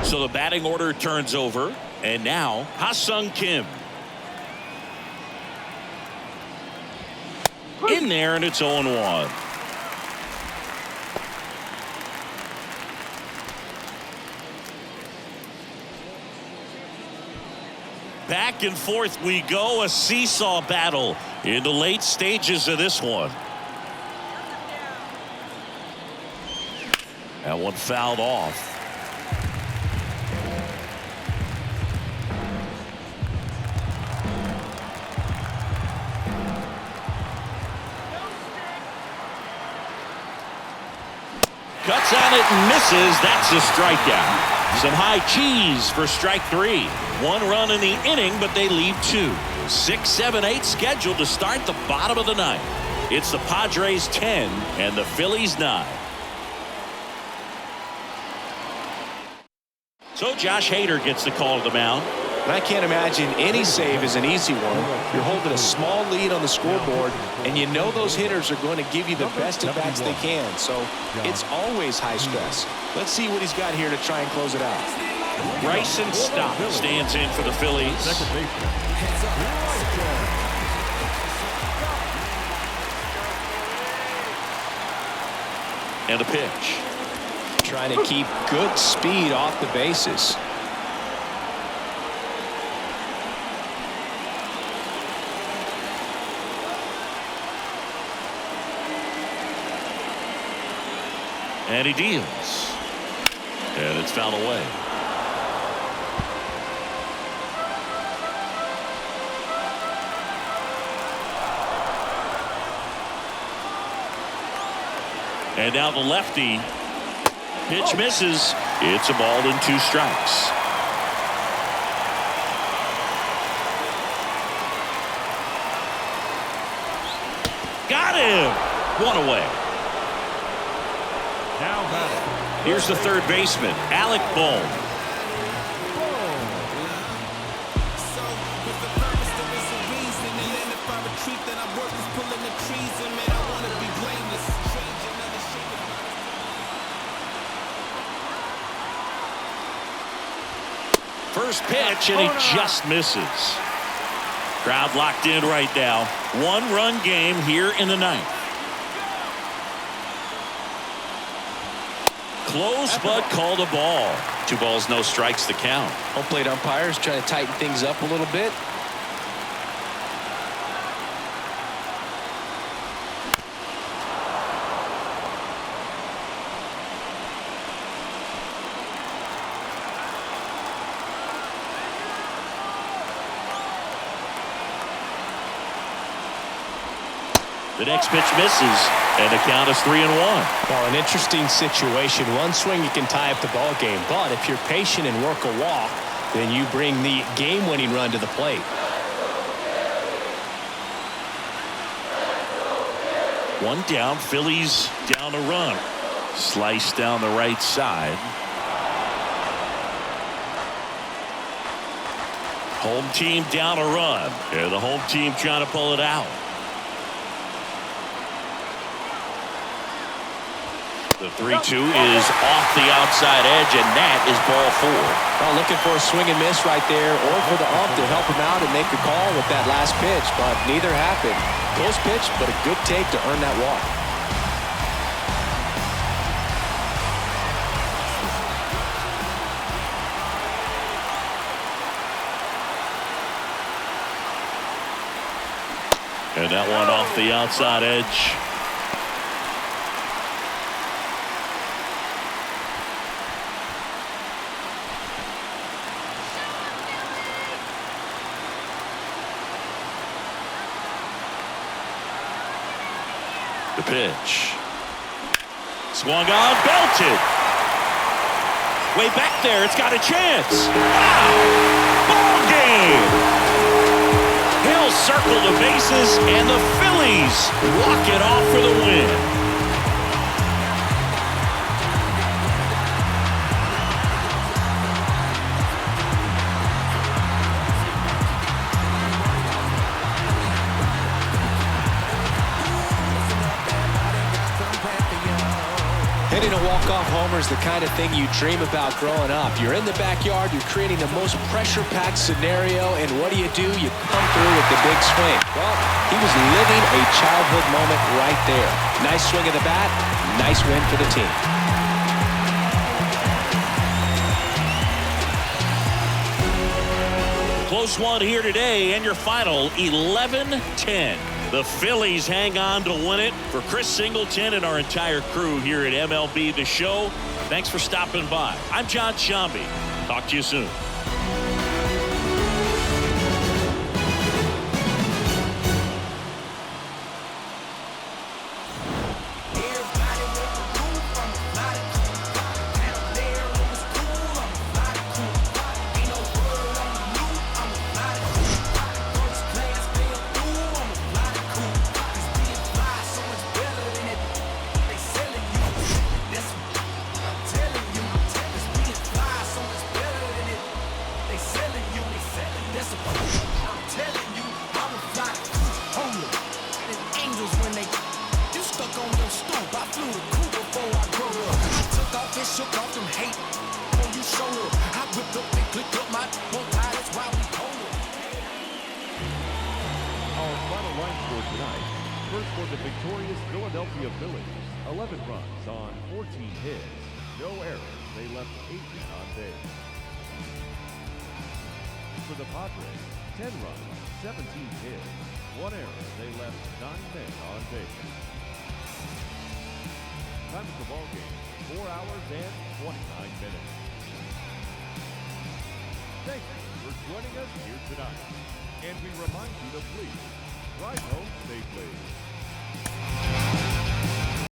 So the batting order turns over, and now Ha-Sung Kim. In there, and it's 0-1. Back and forth we go, a seesaw battle in the late stages of this one. That one fouled off. Cuts on it and misses. That's a strikeout. Some high cheese for strike 3. 1 run in the inning, but they leave 2. 6, 7, 8 scheduled to start the bottom of the 9th. It's the Padres 10 and the Phillies 9. So Josh Hader gets the call to the mound. And I can't imagine any save is an easy one. You're holding a small lead on the scoreboard, and you know those hitters are going to give you the best at-bats they can. So it's always high stress. Let's see what he's got here to try and close it out. Bryson Stott stands in for the Phillies. Second baseman. And a pitch. Trying to keep good speed off the bases. And he deals. And it's fouled away. And now the lefty. Pitch misses. It's a ball and 2 strikes. Got him. 1 away. Now batting. Here's the third baseman, Alec Bohm. So, with the purpose, there is a reason. And then if I retreat, then I'm worthless pulling the trees. And man, I want to be blameless. Change another shape of my... First pitch, and he just misses. Crowd locked in right now. 1-run game here in the 9th. Close, but called a ball. 2 balls, no strikes to count. Home plate umpires trying to tighten things up a little bit. The next pitch misses, and the count is 3-1. Well, an interesting situation. One swing you can tie up the ball game, but if you're patient and work a walk, then you bring the game-winning run to the plate. One down, Phillies down a run. Slice down the right side. Home team down a run. And the home team trying to pull it out. The 3-2 is off the outside edge, and that is ball 4. Well, looking for a swing and miss right there, or for the ump to help him out and make a call with that last pitch, but neither happened. Close pitch, but a good take to earn that walk. And that one off the outside edge. The pitch. Swung on, belted. Way back there, it's got a chance. Wow! Ball game! He'll circle the bases, and the Phillies walk it off for the win. Hitting a walk-off homer is the kind of thing you dream about growing up. You're in the backyard, you're creating the most pressure-packed scenario, and what do? You come through with the big swing. Well, he was living a childhood moment right there. Nice swing of the bat, nice win for the team. close one here today, and your final 11-10. The Phillies hang on to win it. For Chris Singleton and our entire crew here at MLB The Show, thanks for stopping by. I'm John Shambi. Talk to you soon. Shook off them hate when you show up. I whipped up and clicked up my Padres while we hold up. Our final line score tonight. First for the victorious Philadelphia Phillies. 11 runs on 14 hits. No errors. They left 8 on base. For the Padres, 10 runs, 17 hits. 1 error. They left 9 men on base. Time of the ball game. 4 hours and 29 minutes. Thank you for joining us here tonight. And we remind you to please drive home safely.